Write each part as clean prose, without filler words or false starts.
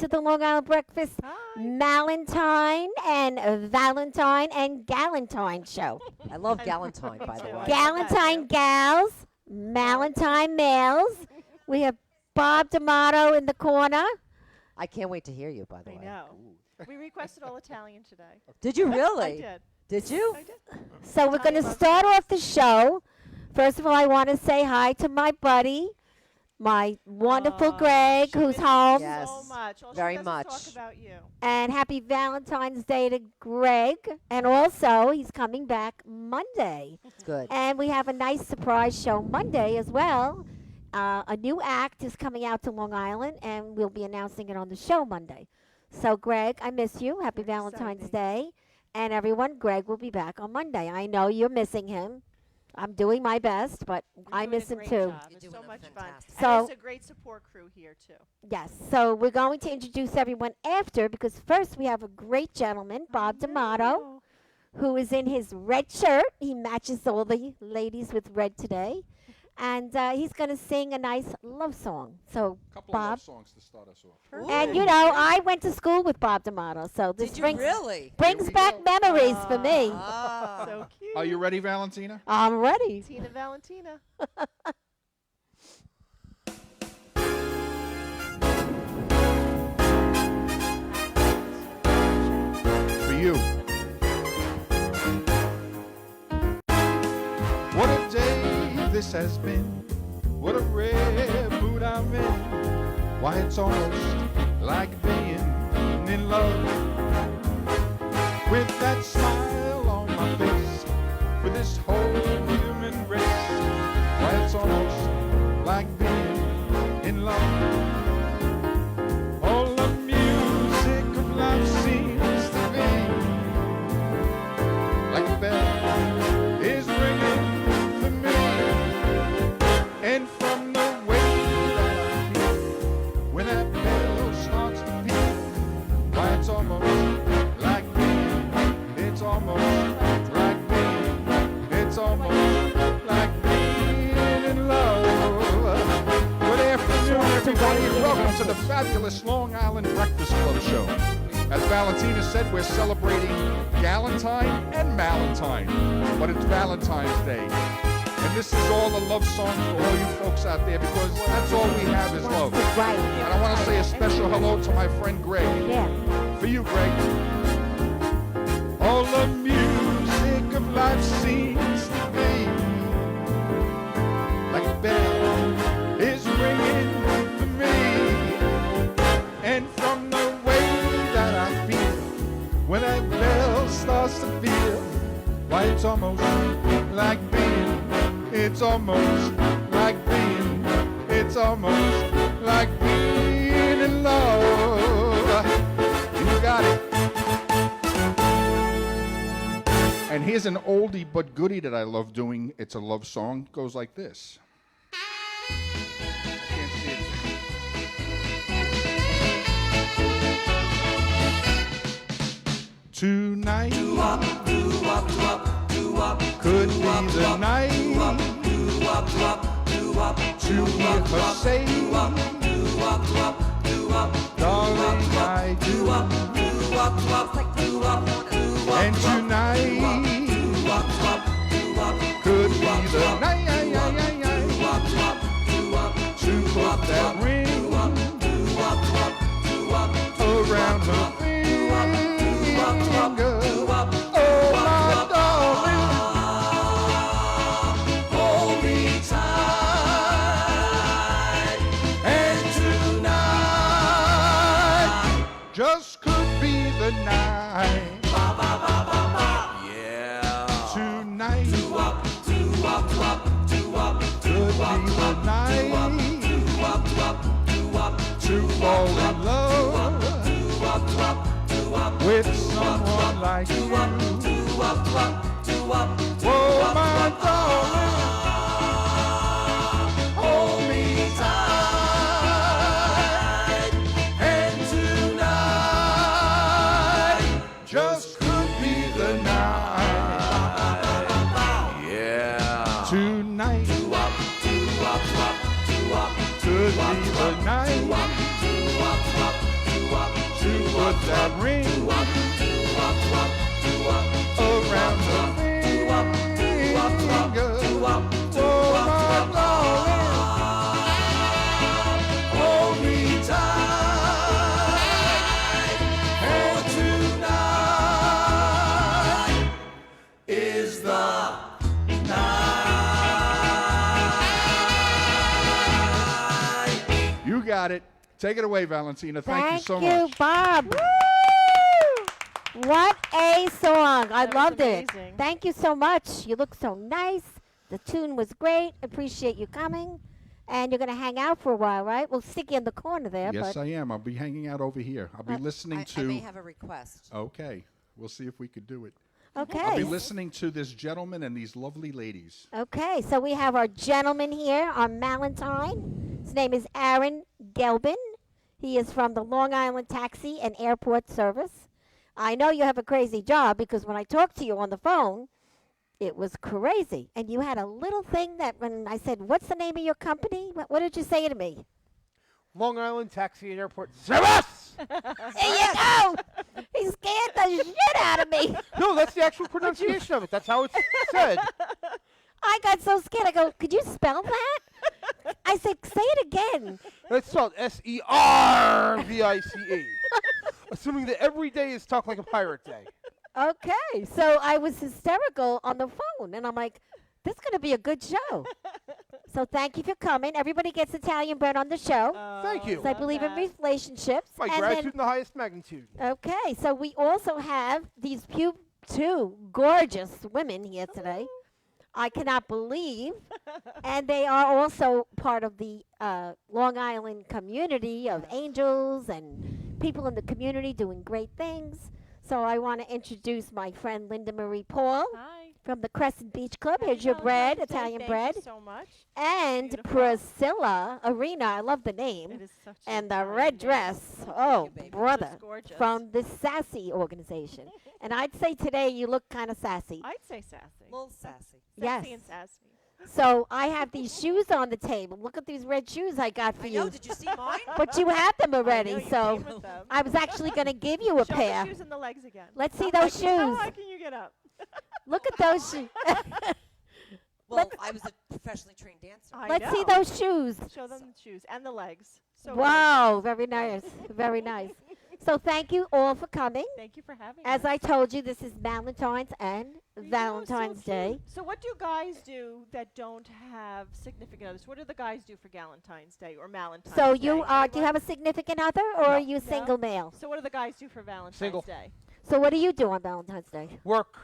to the Long Island Breakfast Hi. Malentine and Valentine and Galentine show. I love Galentine, by the too. way. I love that Galentine too. gals, Malentine males. We have Bob D'Amato in the corner. I can't wait to hear you, by the I way. know. We requested all Italian today. Did you I really? did. Did you? I did. So we're going to Italian start off the show. First of all, I want to say hi to my buddy, my wonderful Aw, Greg, she who's misses you home. Yes, So much. All very she does much. Is talk about you. And happy Valentine's Day to Greg. And also, he's coming back Monday. Good. And we have a nice surprise show Monday as well. A new act is coming out to Long Island, and we'll be announcing it on the show Monday. So, Greg, I miss you. Happy Very Valentine's exciting. Day. And everyone, Greg will be back on Monday. I know you're missing him. I'm doing my best, but You're I doing a miss him great too. job. You're It's doing so a much fun. fantastic So- And there's a great support crew here too. Yes. So we're going to introduce everyone after because first we have a great gentleman, Bob D'Amato, No. who is in his red shirt. He matches all the ladies with red today. And he's going to sing a nice love song. So, Couple Bob. of love songs to start us off. And you know, I went to school with Bob D'Amato, so this Did you brings, really? brings Here we back go. memories for me. Ah. So cute. Are you ready, Valentina? I'm ready. Tina Valentina. For you. What a day this has been. What a rare mood I'm in. Why, it's almost like being in love. With that smile on my face, with this whole human race. Why, it's almost like being in love. All the music of life seems to be like a bell is ringing for me. And from the way that I feel when that bell starts to peal, why, it's almost like being, it's almost like being, it's almost like being in love. Good afternoon, everybody, and welcome to the fabulous Long Island Breakfast Club show. As Valentina said, we're celebrating Galentine and Malentine, but it's Valentine's Day. And this is all the love songs for all you folks out there because that's all we have is love. Right. And I want to say a special hello to my friend Greg. Yeah. For you, Greg. All the music of life seems to be like a bell is ringing for me. And from the way that I feel when that bell starts to feel, why, it's almost like being, it's almost like being, it's almost like being in love. You got it. And here's an oldie but goodie that I love doing. It's a love song. It goes like this. I can't see it. Tonight could be the night to hear her say, darling, I do. And tonight could be the night to put that ring around her finger. Oh, my darling, hold me tight. And tonight just could be the night. Tonight could be the night to fall in love with someone like you. Oh, my darling, hold me tight. And tonight just could be the night. Tonight could be the night put that ring around the finger. Oh, my darling, hold me tight. And tonight is the night. You got it. Take it away, Valentina. Thank you so much. Bob. What a song. I That was loved it. amazing. Thank you so much. You look so nice. The tune was great. Appreciate you coming. And you're going to hang out for a while, right? We'll stick you in the corner there. Yes, but I am. I'll be hanging out over here. I'll be listening I to. may have a request. Okay, we'll see if we could do it. Okay. I'll be listening to this gentleman and these lovely ladies. Okay, so we have our gentleman here, our Valentine. His name is Aaron Gelbin. He is from the Long Island Taxi and Airport Service. I know you have a crazy job because when I talked to you on the phone, it was crazy. And you had a little thing that when I said, what's the name of your company? What did you say to me? Long Island Taxi and Airport Service. There you go. He scared the shit out of me. No, that's the actual pronunciation of it. That's how it's said. I got so scared. I go, could you spell that? I said, say it again. It's spelled Service. Assuming that every day is Talk Like a Pirate Day. Okay, so I was hysterical on the phone, and I'm like, this is going to be a good show. So thank you for coming. Everybody gets Italian bread on the show. Thank you. So I believe in relationships. My And gratitude in the highest magnitude. okay, so we also have these two gorgeous women here today. I cannot believe. And they are also part of the Long Island community of angels and people in the community doing great things. So I want to introduce my friend Linda Marie Paul Hi. from the Crescent Beach Club. Happy Here's your bread, Valentine's Day. Italian Thank bread. you so much. And Beautiful. Priscilla Arena, I love the name. It is such And an the Italian red name. dress. Oh, baby. brother. Just gorgeous. From the Sassy organization. And I'd say today you look kind of sassy. I'd say sassy. A little sassy. Yes. Sexy and sassy. So I have these shoes on the table. Look at these red shoes I got for I know. you. Did you see mine? But you have them I know already, you so came with them. I was actually going to give you a Show pair. the shoes and the legs again. Let's see How those high- How shoes. high can you get up? Look at those shoes. Well, I was a professionally trained dancer. I Let's see know. those shoes. Show them the shoes and the legs. So Wow, very nice. Very nice. So thank you all for coming. Thank you for having As us. I told you, this is Valentine's and You know, Valentine's so Day. cute. So what do guys do that don't have significant others? What do the guys do for Valentine's Day or Valentine's So Day? you do you have a significant other or are you No. single male? So what do the guys do for Valentine's Single. Day? So what do you do on Valentine's Day? Work.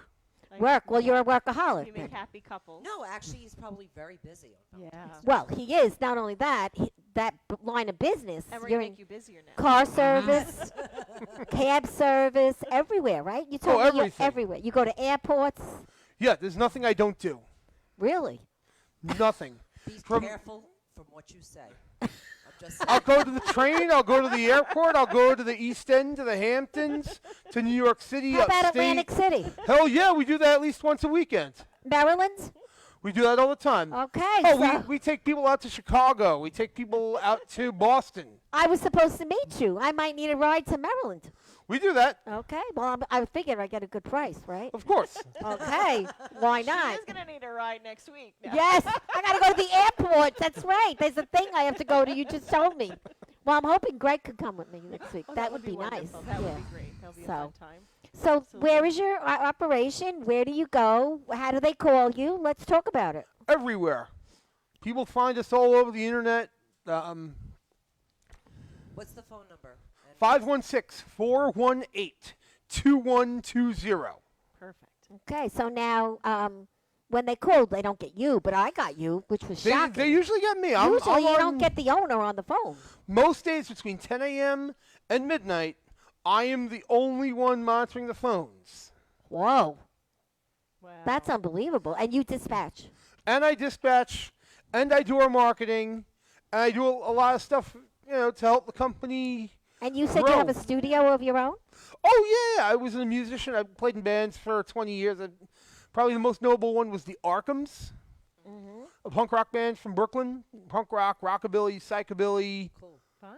Like, Work. Well, you're a You workaholic. make then. happy couples. No, actually, he's probably very busy. on Yeah. Valentine's Day. Well, he is. Not only that, that line of business. And we're You're gonna in make you busier now. car service, cab service, everywhere, right? You told me you're everything. everywhere. You go to airports. Yeah, there's nothing I don't do. Really? Nothing. Be From- careful from what you say. I'm just saying. I'll go to the train. I'll go to the airport. I'll go to the East End, to the Hamptons, to New York City, How about upstate. Atlantic City? Hell yeah, we do that at least once a weekend. Maryland? We do that all the time. Okay. Oh, so we take people out to Chicago. We take people out to Boston. I was supposed to meet you. I might need a ride to Maryland. We do that, Okay. Well, I figured I get a good price, right? of course. Okay. Why She not? is gonna need a ride next week. now. Yes, I got to go to the airport. That's right. There's a thing I have to go to. You just told me. Well, I'm hoping Greg could come with me next week. Oh, that would be nice. wonderful. That yeah. would be great. That'll be a So. fun time. So, Absolutely. where is your operation? Where do you go? How do they call you? Let's talk about it. Everywhere. People find us all over the internet. What's the phone number? And 516-418-2120. Perfect. Okay, so now when they called, they don't get you, but I got you, which was shocking. They usually get me. I'm Usually you on don't get the owner on the phone. most days between 10 a.m. and midnight. I am the only one monitoring the phones. Whoa, Wow. that's unbelievable. And you dispatch. And I dispatch, and I do our marketing, and I do a lot of stuff, to help the company. And you said you have a Grow. studio of your own? Oh yeah, I was a musician. I played in bands for 20 years. Probably the most notable one was the Arkhams, a punk rock band from Brooklyn. Punk rock, rockabilly, psychobilly. Cool. Fun.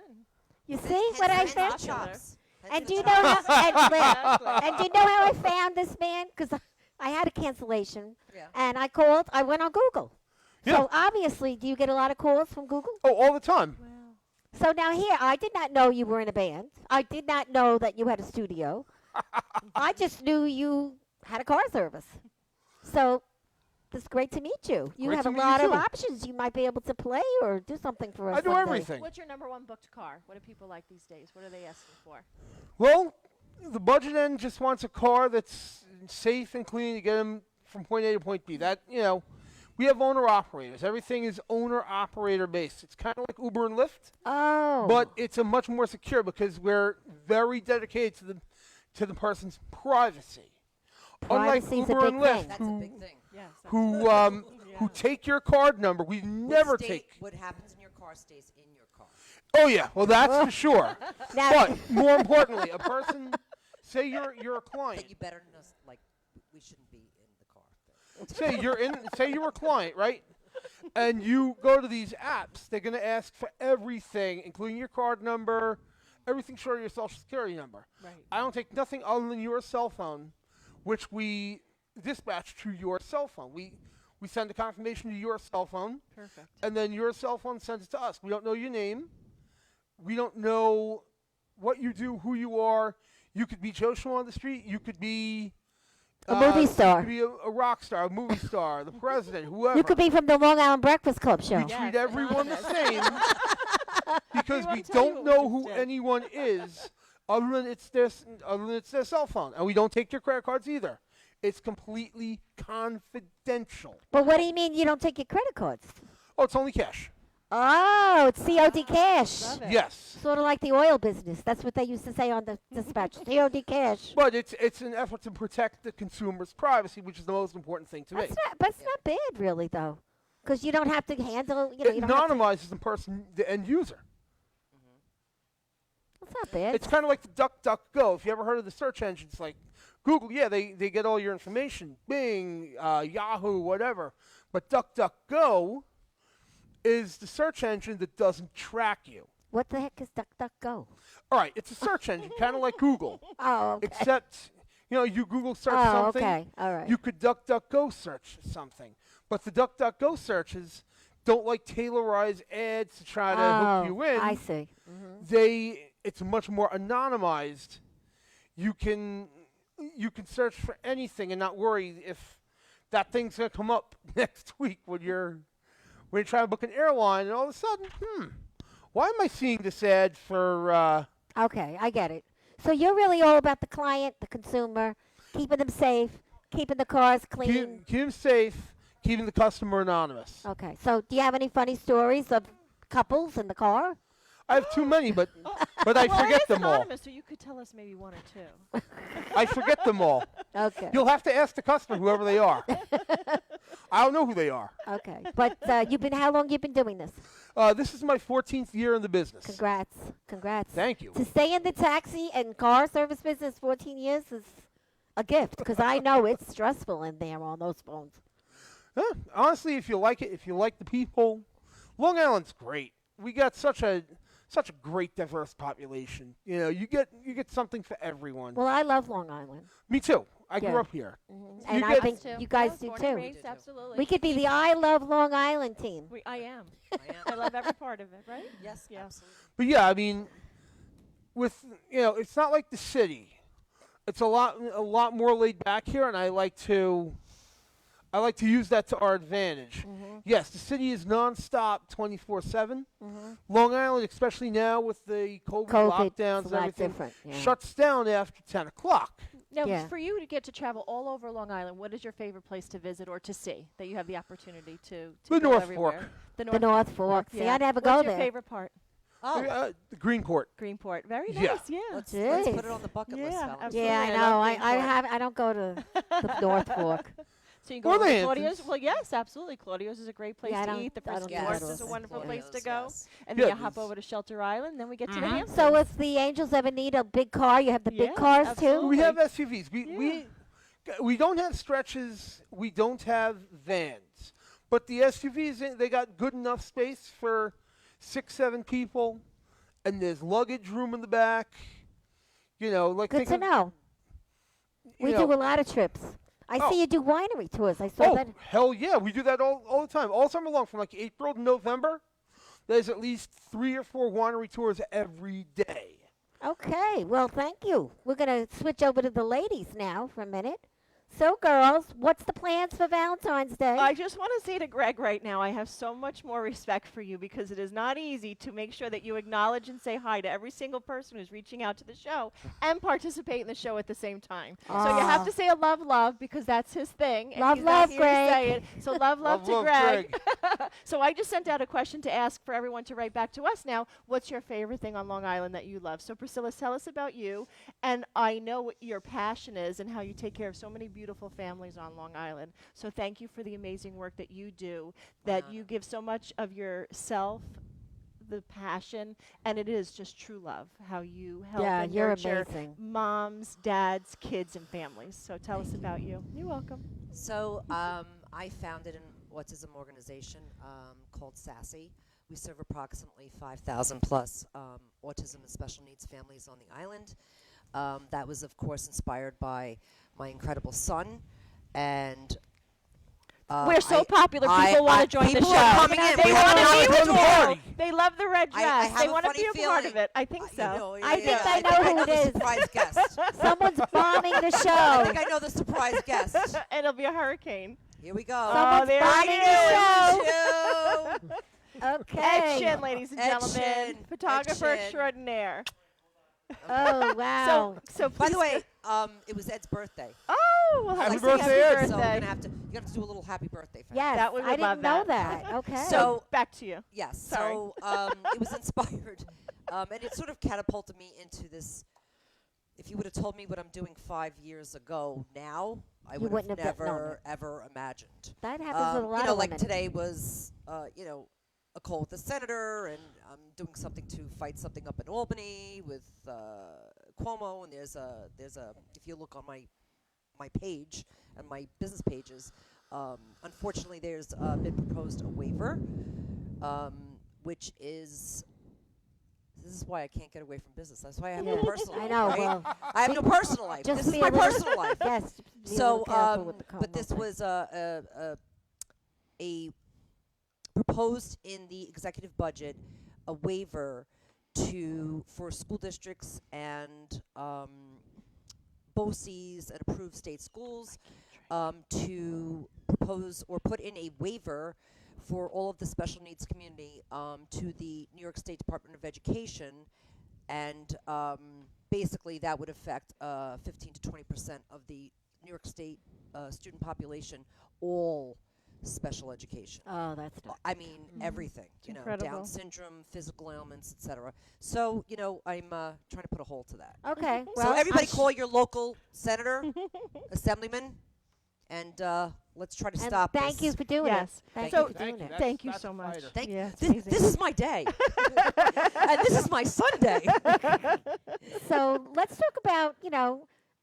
You see what I Hence said? the chops. And do to you the know choice. how? And, Exactly. and do you know how I found this man? Because I had a cancellation, Yeah. and I called. I went on Google. Yeah. So obviously, do you get a lot of calls from Google? Oh, all the time. Wow. So now here, I did not know you were in a band. I did not know that you had a studio. I just knew you had a car service. So it's great to meet you. You Great have to a meet you lot of too. options. You might be able to play or do something for us. I do one day. everything. What's your number one booked car? What do people like these days? What are they asking for? Well, the budget end just wants a car that's safe and clean to get them from point A to point B. That, we have owner operators. Everything is owner operator based. It's kind of like Uber and Lyft, Oh. but it's a much more secure because we're very dedicated to the person's privacy. Unlike Privacy's a Uber big and Lyft, thing. That's a big thing. Yes. who take your card number, we never take. What happens in your car stays in your car. Oh yeah, well that's for sure. Now, But more importantly, a person, say you're a client. That you better know, like, we shouldn't be in the car. Say you're a client, right? And you go to these apps, they're going to ask for everything, including your card number, everything short of your social security number. Right. I don't take nothing other than your cell phone, which we dispatch to your cell phone. We send a confirmation to your cell phone, Perfect. and then your cell phone sends it to us. We don't know your name. We don't know what you do, who you are. You could be Joe Schmo on the street. You could be A movie star. You could be a rock star, a movie star, the president, whoever. you could be from the Long Island Breakfast Club show. We Yes, treat everyone the same because We we won't tell you don't what know we who just did. anyone is other than it's their cell phone, and we don't take your credit cards either. It's completely confidential. But what do you mean you don't take your credit cards? Oh, it's only cash. Oh, it's COD cash. Love it. Yes, Sort of like the oil business. That's what they used to say on the dispatch. COD cash. but it's an effort to protect the consumer's privacy, which is the most important thing to me. But it's not bad, really, though, because you don't have to handle. You It don't have to, anonymizes the end user. it's not bad. It's kind of like the DuckDuckGo. If you ever heard of the search engines like Google, yeah, they get all your information, Bing, Yahoo, whatever. But DuckDuckGo is the search engine that doesn't track you. What the heck is DuckDuckGo? All right, it's a search engine, kind of like Google, Oh, okay. except you Google search Oh, something, okay. All right. you could DuckDuckGo search something, but the DuckDuckGo searches don't like tailorize ads to try to hook you in. I see. It's much more anonymized. You can search for anything and not worry if that thing's gonna come up next week when you're trying to book an airline, and all of a sudden, why am I seeing this ad for? Okay, I get it. So you're really all about the client, the consumer, keeping them safe, keeping the cars clean. Keep them safe, keeping the customer anonymous. Okay. So do you have any funny stories of couples in the car? I have too many, but I Well, it forget is them all. anonymous, so you could tell us maybe one or two. I forget them all. Okay. You'll have to ask the customer, whoever they are. I don't know who they are. Okay. But how long you been doing this? This is my 14th year in the business. Congrats. Congrats. Thank you. To stay in the taxi and car service business 14 years is a gift because I know it's stressful in there on those phones. Honestly, if you like it, if you like the people, Long Island's great. We got such a great diverse population. You get something for everyone. Well, I love Long Island. Me too. I Yeah. grew up here. And I get- think you guys do Born and too. raised, absolutely. We could be the I Love Long Island team. I am. I I am. love every part of it, right? Yes, Yeah. absolutely. But yeah, I mean, it's not like the city. It's a lot more laid back here, and I like to use that to our advantage. Yes, the city is nonstop, 24/7. Long Island, especially now with the COVID COVID, lockdowns it's and a lot everything, different. Yeah. shuts down after 10 o'clock. Now, Yeah. for you to get to travel all over Long Island, what is your favorite place to visit or to see that you have the opportunity to The go North everywhere? Fork. The The North Fork. See, I never go What's your there. favorite part? Oh, The Greenport. Greenport. Very Yeah. nice. Yeah. let's Jeez. put it on the bucket list, Yeah, fellas. absolutely. Yeah, I I know. love I Greenport. I don't go to the North Fork. So you can Or go the to Claudio's. Hamptons. well, yes, absolutely. Claudio's is a great place Yeah, I to don't- eat. The I don't Frisky do Horse those. is a wonderful place to Claudio's, go. yes. And then Yeah, you hop there's- over to Shelter Island. Then we get to the Hamptons. So if the Angels ever need a big car, you have the big Yeah, cars absolutely. too. We have SUVs. Yeah. We don't have stretches. We don't have vans. But the SUVs, they got good enough space for 6, 7 people, and there's luggage room in the back. You know, like Good think to of, know. you We know, do a lot of trips. I Oh. see you do winery tours. I saw oh, that. hell yeah, we do that all the time, all summer long, from like April to November. There's at least 3 or 4 winery tours every day. Okay, well, thank you. We're going to switch over to the ladies now for a minute. So, girls, what's the plans for Valentine's Day? I just want to say to Greg right now, I have so much more respect for you because it is not easy to make sure that you acknowledge and say hi to every single person who's reaching out to the show and participate in the show at the same time. So you have to say a love because that's his thing. and Love, he's not love, here to say Greg. it. So love to Love, Greg. So I just sent out a question to ask for everyone to write back to us now. What's your favorite thing on Long Island that you love? So Priscilla, tell us about you. And I know what your passion is and how you take care of so many beautiful families on Long Island. So thank you for the amazing work that you do, that you give so much of yourself, the passion, and it is just true love, how you help Yeah, and you're nurture amazing. moms, dads, kids, and families. So tell us about you. You're welcome. So I founded an autism organization called SASSY. We serve approximately 5,000 plus autism and special needs families on the island. That was, of course, inspired by my incredible son. And We're so popular, I- people want I- to join the people show. are coming in. They We have want to not be been with to you. the party. They love the red dress. I have they a want to funny be a part of feeling. it. I think so. You know, I think I know who it the is. surprise guest. Someone's bombing the I show. think I know the surprise guest. And it'll be a hurricane. Here we go. Someone's there bombing he the is. show. Ed Okay. Ed Shin, ladies and Ed gentlemen. Sheeran. Photographer Ed Sheeran. extraordinaire. Oh, wow. So By please the way, it was Ed's birthday. Oh, well, Happy Like birthday, singing, Ed. So we're birthday. gonna have to, you're gonna have to do a little happy birthday for him. Yes, That we I would love didn't know that. that. Okay. So back to you. yes, Sorry. so it was inspired, and it sort of catapulted me into this. If you would have told me what I'm doing 5 years ago, now I You would wouldn't have have known never it. ever imagined. that happens with a lot you know, of like women. today was, a call with the senator, and I'm doing something to fight something up in Albany with Cuomo, and there's a. If you look on my page and my business pages, unfortunately, there's been proposed a waiver, which is. This is why I can't get away from business. That's why I have no personal I life. know. right? Well, I have no personal life. just This is be my a little- personal life. yes. Be a So, little careful with the but this Como was a proposed in the executive budget a waiver for school districts and BOCES and approved state schools to propose or put in a waiver for all of the special needs community to the New York State Department of Education, and basically that would affect 15 to 20% of the New York State student population, all special education. Oh, that's not. I mean, everything. You know, incredible. Down syndrome, physical ailments, etc. So, you know, I'm trying to put a hole to that. Okay. Well, So everybody I'm call your local senator, assemblyman, and let's try to and stop thank this. you for doing Yes. it. Thank So- you for doing it. That's- Thank you that's so a much. fighter. Thank Yeah, it's this, amazing. this is my day. And this is my Sunday. So let's talk about,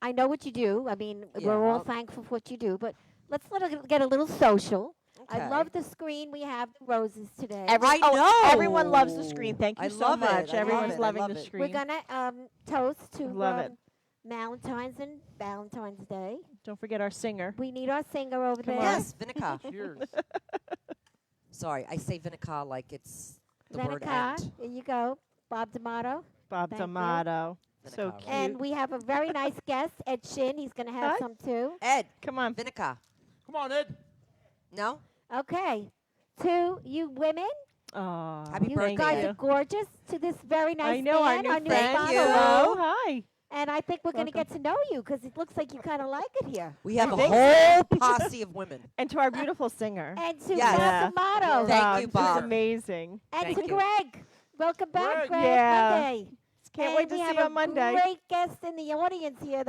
I know what you do. I mean, we're all Yeah. thankful for what you do, but let's get a little social. I Okay. love the screen we have, the roses today. I know. Everyone loves the screen. Thank you I so love it. much. I love Everyone's it. I loving love the it. screen. We're going to toast to Love it. Valentine's and Valentine's Day. Don't forget our singer. We need our singer over Come there. on. Yes, Vinica. Cheers. Sorry, I say Vinica like it's the word Venica, end. here you go. Bob D'Amato. Bob Thank you. D'Amato. So Vinica. cute. And we have a very nice guest, Ed Shin. He's going to have Hi. some too. Ed, Come on. Vinica. Come on, Ed. No? Okay. To you women, Aw, Happy you birthday, guys Ed. are gorgeous. To this very nice I know our man, new our new friend. Thank you. follower. Hello. Hi. And I think we're going to Welcome. get to know you because it looks like you kind of like it here. We have a think whole posse of women. And to our beautiful singer. And to Yes. Bob D'Amato. Thank you, She's Bob. amazing. And Thank to you. Greg. Welcome back, Greg. Greg. Yeah. Monday. Can't And wait to we see have you a on Monday. great guest in the audience here.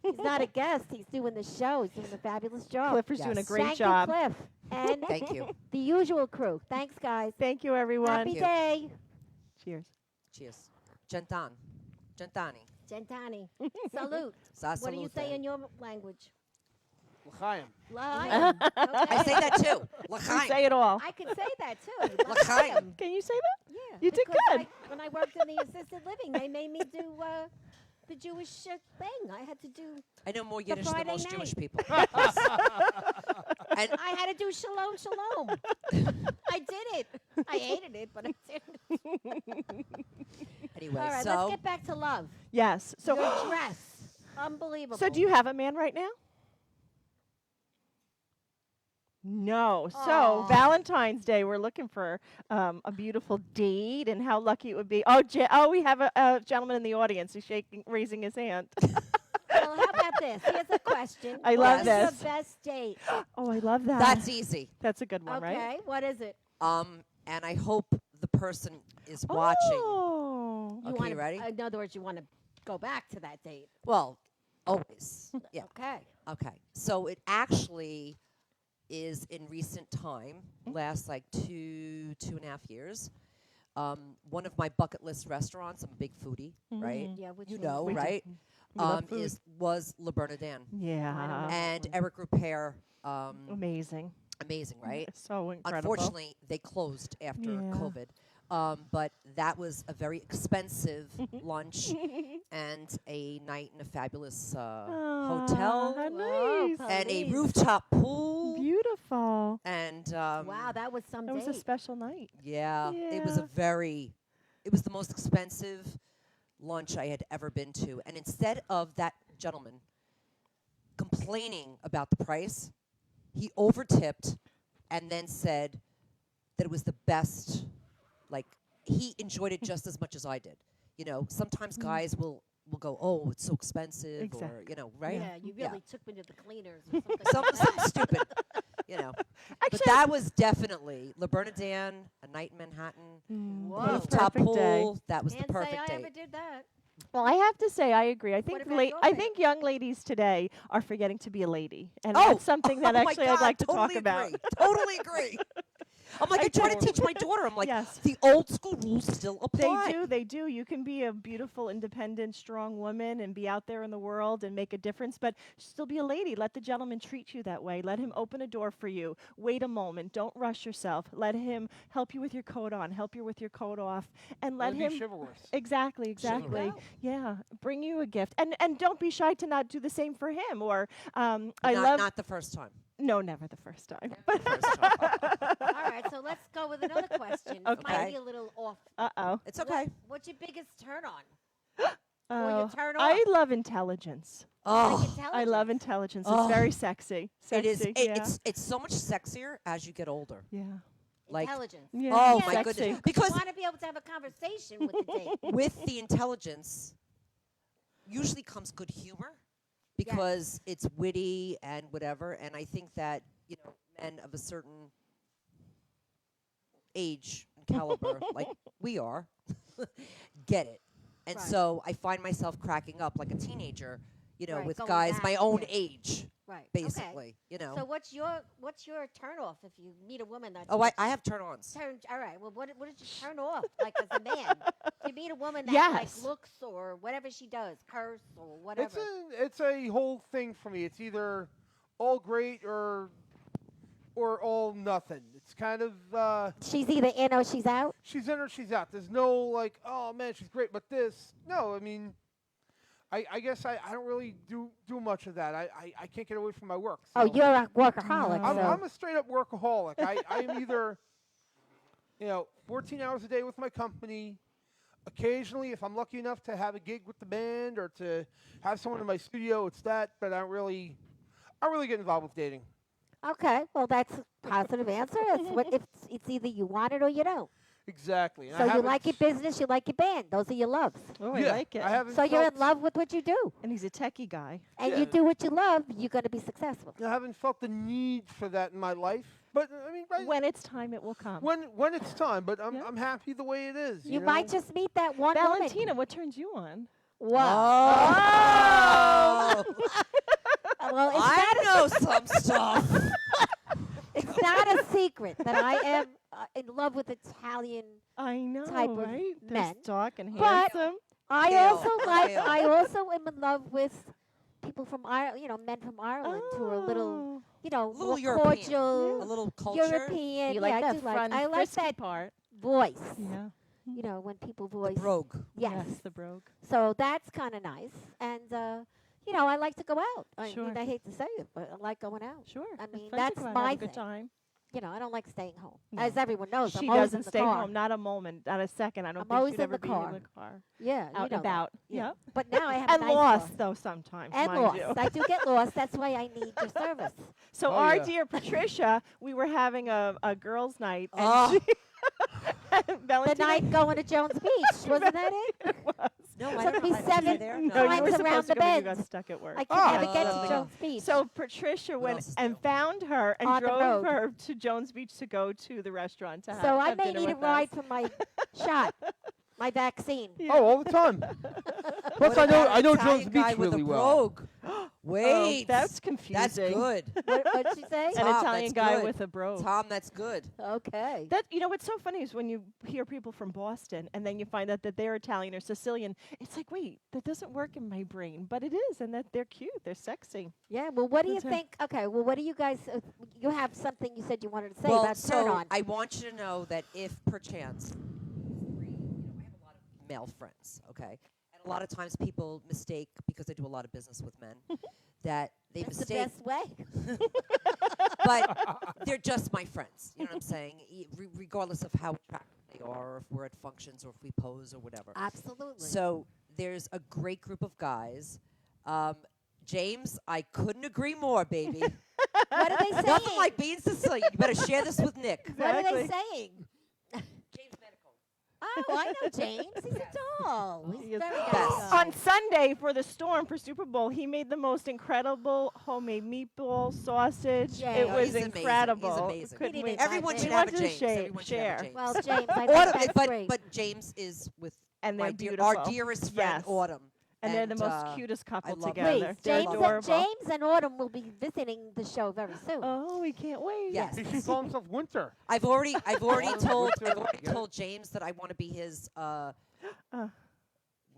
He's not a guest. He's doing the show. He's doing a fabulous job. Clifford's doing a Yes. great Thank job. you, Cliff. And Thank you. the usual crew. Thanks, guys. Thank you, everyone. Happy you. day. Cheers. Cheers. Gentan. Gentani. Gentani. Salute. Sa What do you say salute. in your language? L'chaim. L'chaim. I say that too. We L'chaim. say it all. I can say that too. L'chaim. Can you say that? Yeah. You did because good. when I worked in the assisted living, they made me do the Jewish thing. I had to do. I know more Yiddish than Friday most Jewish night. people. And I had to do shalom, shalom. I did it. I hated it, but I did it. anyway, All right, so let's get back to love. Yes. So Your dress, unbelievable. So do you have a man right now? No. So Aw. Valentine's Day, we're looking for a beautiful date, and how lucky it would be. Oh, we have a gentleman in the audience who's raising his hand. Well, how about this? Here's a question. I What love is this. your best date? Oh, I love that. that's easy. That's a good one, Okay, right? what is it? And I hope the person is watching. Oh. You Okay, wanna, you ready? In other words, you want to go back to that date. Well, always. Yeah. Okay. Okay. So it actually is in recent time, last like 2.5 years. One of my bucket list restaurants. I'm a big foodie, right? Yeah, which You one? know, We do. right? We love food. Was Le Bernardin Yeah. and one. Eric Rupert. Amazing. Amazing, right? So incredible. Unfortunately, they closed after Yeah. COVID. But that was a very expensive lunch and a night in a fabulous hotel How Whoa, nice. and a Please. rooftop pool. Beautiful. And Wow, that was some That was date. a special night. yeah, it was the most expensive lunch I had ever been to. And instead of that gentleman complaining about the price, he overtipped and then said that it was the best. Like, he enjoyed it just as much as I did. You know, sometimes guys will go, oh, it's so expensive, or, Exactly. you know, right? Yeah, you Yeah. really took me to the cleaners or something. Something stupid, you know. But Actually, that was definitely Le Bernardin, a night in Manhattan, Whoa. rooftop Perfect day. pool. That was Can't the perfect say I date. ever did that. Well, I have to say, I agree. I think about your I pick? think young ladies today are forgetting to be a lady, and Oh, that's something that oh my actually I'd God, like to totally talk about. agree. Totally agree. I'm like, I try to totally- teach my daughter. I'm like, Yes. the old school rules still apply. They do. You can be a beautiful, independent, strong woman and be out there in the world and make a difference, but still be a lady. Let the gentleman treat you that way. Let him open a door for you. Wait a moment. Don't rush yourself. Let him help you with your coat on, help you with your coat off, and let Be him chivalrous. Exactly. go. Yeah, bring you a gift, and don't be shy to not do the same for him. Or I love Not the first time. no, never the first time. The first time. All right, so let's go with another question. Might Okay. be a little off. Uh-oh. It's okay. What's your biggest turn on? Or your Oh, turn I off? love intelligence. Oh, Like intelligence. I love intelligence. Oh. It's very sexy. it is. Sexy, It's so much sexier as you get older. yeah. like- Intelligence. Yeah. Oh Yeah, my sexy. goodness! You Because want to be able to have a conversation with the date. with the intelligence usually comes good humor because it's witty and whatever. And I think that, you know, men of a certain age and caliber, like we are, get it. And Right. so I find myself cracking up like a teenager, you know, Right, with going back, my back, own yeah. age, Right. basically, you Okay. know. So what's your turn off if you meet a woman that Oh, I have turn-ons. turn? All right. Well, what did you turn off? Like as a man, you meet a woman that Yes. like looks or whatever she does, curse or whatever. It's a whole thing for me. It's either all great or all nothing. It's kind of She's either in or she's out. she's in or she's out. There's no like, oh man, she's great, but this. No, I mean, I guess I don't really do much of that. I can't get away from my work. Oh, so you're a workaholic. No. so. I'm a straight up workaholic. I'm either, 14 hours a day with my company. Occasionally, if I'm lucky enough to have a gig with the band or to have someone in my studio, it's that. But I don't really get involved with dating. Okay, well that's a positive answer. It's either you want it or you don't. Exactly. And I So you haven't- like your business, you like your band. Those are your loves. Oh, yeah, I like it. I haven't So you're in felt- love with what you do, And he's a techie guy. and Yeah. you do what you love. You're going to be successful. I haven't felt the need for that in my life. But I mean, When it's time, it will come. when it's time. But Yeah. I'm happy the way it is. You know? might just meet that one Valentina, woman. what turns you on? Oh, Well, I know some stuff. it's not a secret that I am in love with Italian. I know, Type of right? men. They're dark and But- handsome. I Male. also like. Male. I also am in love with people from Ireland. Men from Ireland who are a little, Oh. Little more European. cordial, a little culture. European. You yeah, like I that do like. fun, I like frisky that part. voice. Yeah. You know, when people The voice. brogue. Yes. the brogue. So that's kind of nice. And, you know, I like to go out. I Sure. mean, I hate to say it, but I like going out. Sure. I it's mean, fun to that's go out and my have a good thing. time. You know, I don't like staying home. No. As everyone knows, She I'm always doesn't in the stay car. home, not a moment, not a second. I don't I'm think always she'd in ever the be car. in the car. Yeah, Out you and know about. that. Yeah. Yep. But now I have And a nice lost, car. though, sometimes, And mind lost. you. I do get lost. That's why I need your service. So Oh, our yeah. dear Patricia, we were having a girls' night, and Oh. she The Valentina night going to Jones Beach, wasn't that it? was. No, So I it'd don't be know. Was I 7 there? No, times you were around supposed the to go, but you bend. got stuck at work. I could Oh. never get Oh. to Jones Beach. So Patricia What went else is and new? found her and On the drove road. her to Jones Beach to go to the restaurant to have, So I have may dinner need a with ride us. for my shot, my vaccine. Yeah. Oh, all the time. Plus, What I know about I know Italian Jones guy Beach with really a well. brogue? Oh, Wait, that's confusing. that's good. What'd she say? An Tom, Italian that's guy good. with a brogue. Tom, that's good. Okay. That what's so funny is when you hear people from Boston and then you find out that they're Italian or Sicilian. It's like, wait, that doesn't work in my brain, but it is, and that they're cute, they're sexy. Yeah. Well, what do you That's right. think? Okay. Well, what do you guys? You have something you said you wanted to say Well, about turn so on. I want you to know that if perchance, I have a lot of male friends, okay? And a lot of times people mistake, because I do a lot of business with men, that they That's the mistake, best way. but they're just my friends. You know what I'm saying? Regardless of how attractive they are, or if we're at functions, or if we pose, or whatever. Absolutely. So there's a great group of guys. James, I couldn't agree more, baby. what are they saying? Nothing like being Sicilian. You better share this with Nick. What are they Exactly. saying? James Medico. Oh, I know James. He's a doll. He's He is very the nice best. guy. On Sunday for the Storm for Super Bowl, he made the most incredible homemade meatball sausage. Yeah. It Oh, was he's amazing. He's incredible. amazing. Couldn't He wait. did Everyone He should He have a wanted to James. share- Everyone should have a share. James. Well, James, I think Autumn, that's but, great. but James is with And my they're dear, beautiful. our dearest friend, Yes. Autumn. And they're the most uh, cutest couple love them. together. Please, They're James, adorable. James and Autumn will be visiting the show very soon. Oh, we can't wait. Yes. He should call himself Winter. I've already Autumn, told winter, get it? James that I want to be his Uh.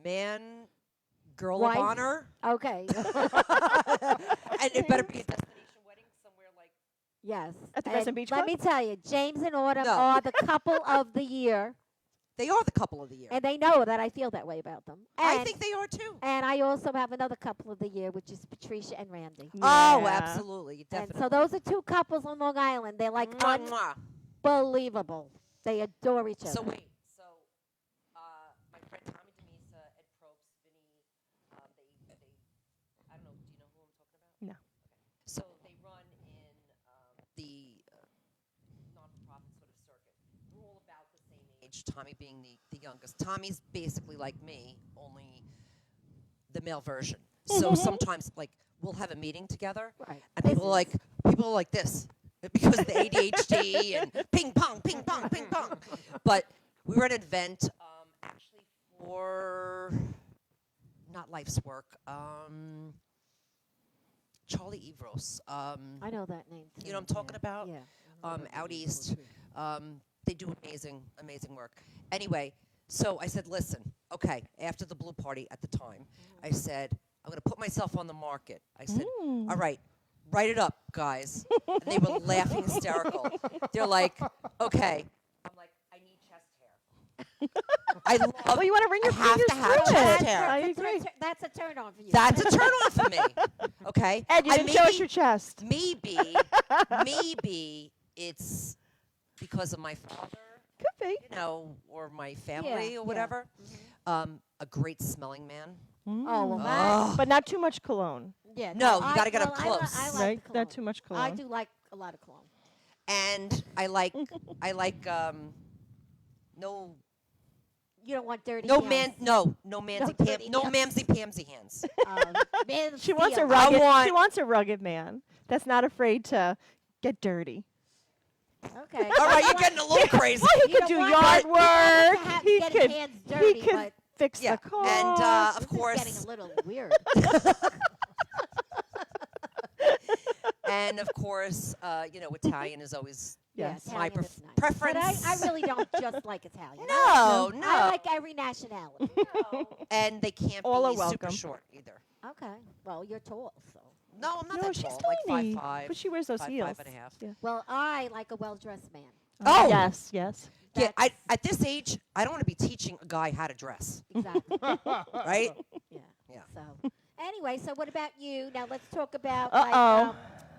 man, girl Wife? of honor, Okay. and it better be a destination wedding somewhere like. Yes. At the And Crescent Beach let Club? me tell you, James and Autumn No. are the couple of the year, They are the couple of the year. and they know that I feel that way about them. I And- think they are too. And I also have another couple of the year, which is Patricia and Randy. Oh, Yeah. absolutely, definitely. And so those are two couples on Long Island. They're like Mwah, mwah. unbelievable. They adore each other. So wait, so my friend Tommy DeMisa, Ed Probst, Vinny, they I don't know. Do you know who I'm talking about? No. Okay. So they run in the non-profit sort of circuit. We're all about the same age. Tommy being the youngest. Tommy's basically like me, only the male version. So sometimes like we'll have a meeting together, Right. and people are like this because of the ADHD and ping pong, ping pong, ping pong. But we were at an event actually for not Life's Work. Charlie Evros. I know that name. Too. You know what I'm talking about? Yeah. Out east. They do amazing work. Anyway, so I said, listen, okay, after the Blue Party at the time, I said, I'm going to put myself on the market. I said, all right, write it up, guys. And they were laughing hysterical. They're like, okay. I'm like, I need chest hair. I love Well, you want to bring your I have fingers to have through chest it. hair. I That's a agree. That's a turn on for you. That's a turn on for me. Okay? Ed, you I didn't show us maybe- your chest. Maybe it's because of my father, Could be. you know, or my family yeah. or whatever. A great smelling man. Oh well, Oh. But not too much cologne, yeah. No, you I- gotta get up well, close. I like right? the Not cologne. too much I cologne. do like a lot of cologne. And I like no You don't want dirty. no hands. man no mamsy dirty no hands. mamsy pamsy hands. Man of She wants a steel. I rugged. want- She wants a rugged man that's not afraid to get dirty. Okay. All right, you're getting a little crazy. Well, he You could do don't yard want to work. have He get could. his hands He dirty, could but fix Yeah, the car. and this of is course getting a little weird. and of course you know Italian is always Yes. Yeah, my Italian is nice. preference. But I really don't just like Italian. No, no. I like every nationality. And they can't All are be super welcome. short either. Okay. Well, you're tall, so. No, I'm not No, that she's tall. Like tiny, 5'5", but she wears those 5'5" heels. and a half. Yeah. Well, I like a well-dressed man. Oh. Yes, yes. Yeah, at this age, I don't want to be teaching a guy how to dress, Exactly. right? Yeah. Yeah. So anyway, so what about you? Now let's talk about Uh-oh. like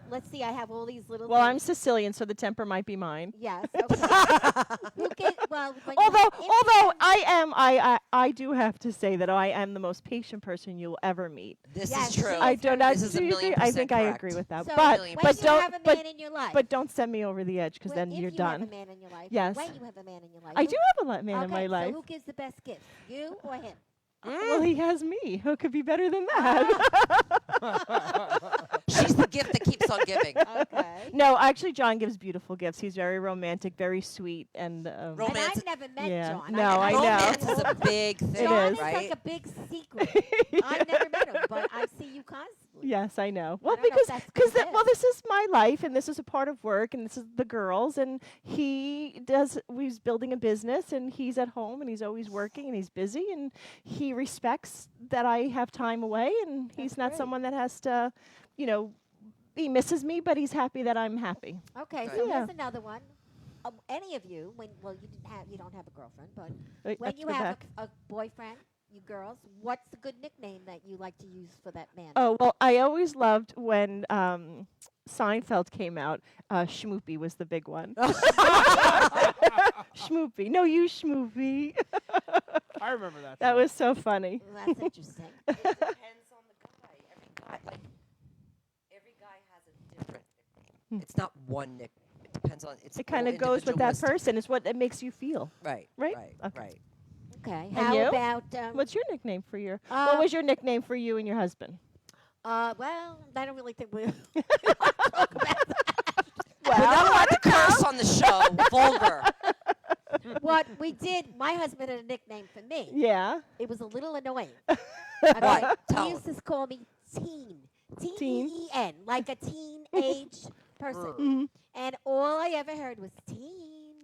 let's see, I have all these little Well, I'm things. Sicilian, so the temper might be mine. Yes. Okay. Who can, well, when you- Although, if although I do have to say that I am the most patient person you'll ever meet. This Yes, is true. she I is don't. very This is a do you million agree? I percent think I correct. agree with that. So but Million when but you don't have a but man in your life, but don't send me over the edge, because well, then if you're you done. have a man in your life, Yes. when you have a man in your life, I who- do have a man in my okay, life. So who gives the best gift, you or him? Well, he has me. Who could be better than that? She's the gift that keeps on giving. Okay. No, actually, John gives beautiful gifts. He's very romantic, very sweet, and And Romance- I've never met Yeah. John. No, I know. Romance is a big thing, John is. is right? like a big secret. I've never met him, but I see you constantly. Yes, I know. Well, don't know if because that's because good well, gift. this is my life, and this is a part of work, and this is the girls, and he's building a business, and he's at home, and he's always working, and he's busy, and he respects that I have time away, and he's That's not great. someone that has to, he misses me, but he's happy that I'm happy. Okay, Right. so Yeah. here's another one. Any of you, you don't have a girlfriend, but when That's you the have back. a boyfriend, you girls, what's the good nickname that you like to use for that man? Oh, well, I always loved when Seinfeld came out. Schmoopy was the big one. Schmoopy. No, you Schmoopy. I remember that. That song. was so funny. Well, that's interesting. It depends on the guy. Every guy has a different nickname. It's not one nick. It depends on. It's It kind all of goes with that individualistic. person. It's what it makes you feel. Right. Right? Right. Okay. Right. Okay, And how you? about What's your nickname for your? Uh, what was your nickname for you and your husband? well, I don't really think we. We're not allowed to curse on the show. Vulgar. What we did, my husband had a nickname for me. Yeah. It was a little annoying. What? Tell He used to call me Teen. Teen. T-E-E-N, like a teenage person. Mhm. And all I ever heard was teen.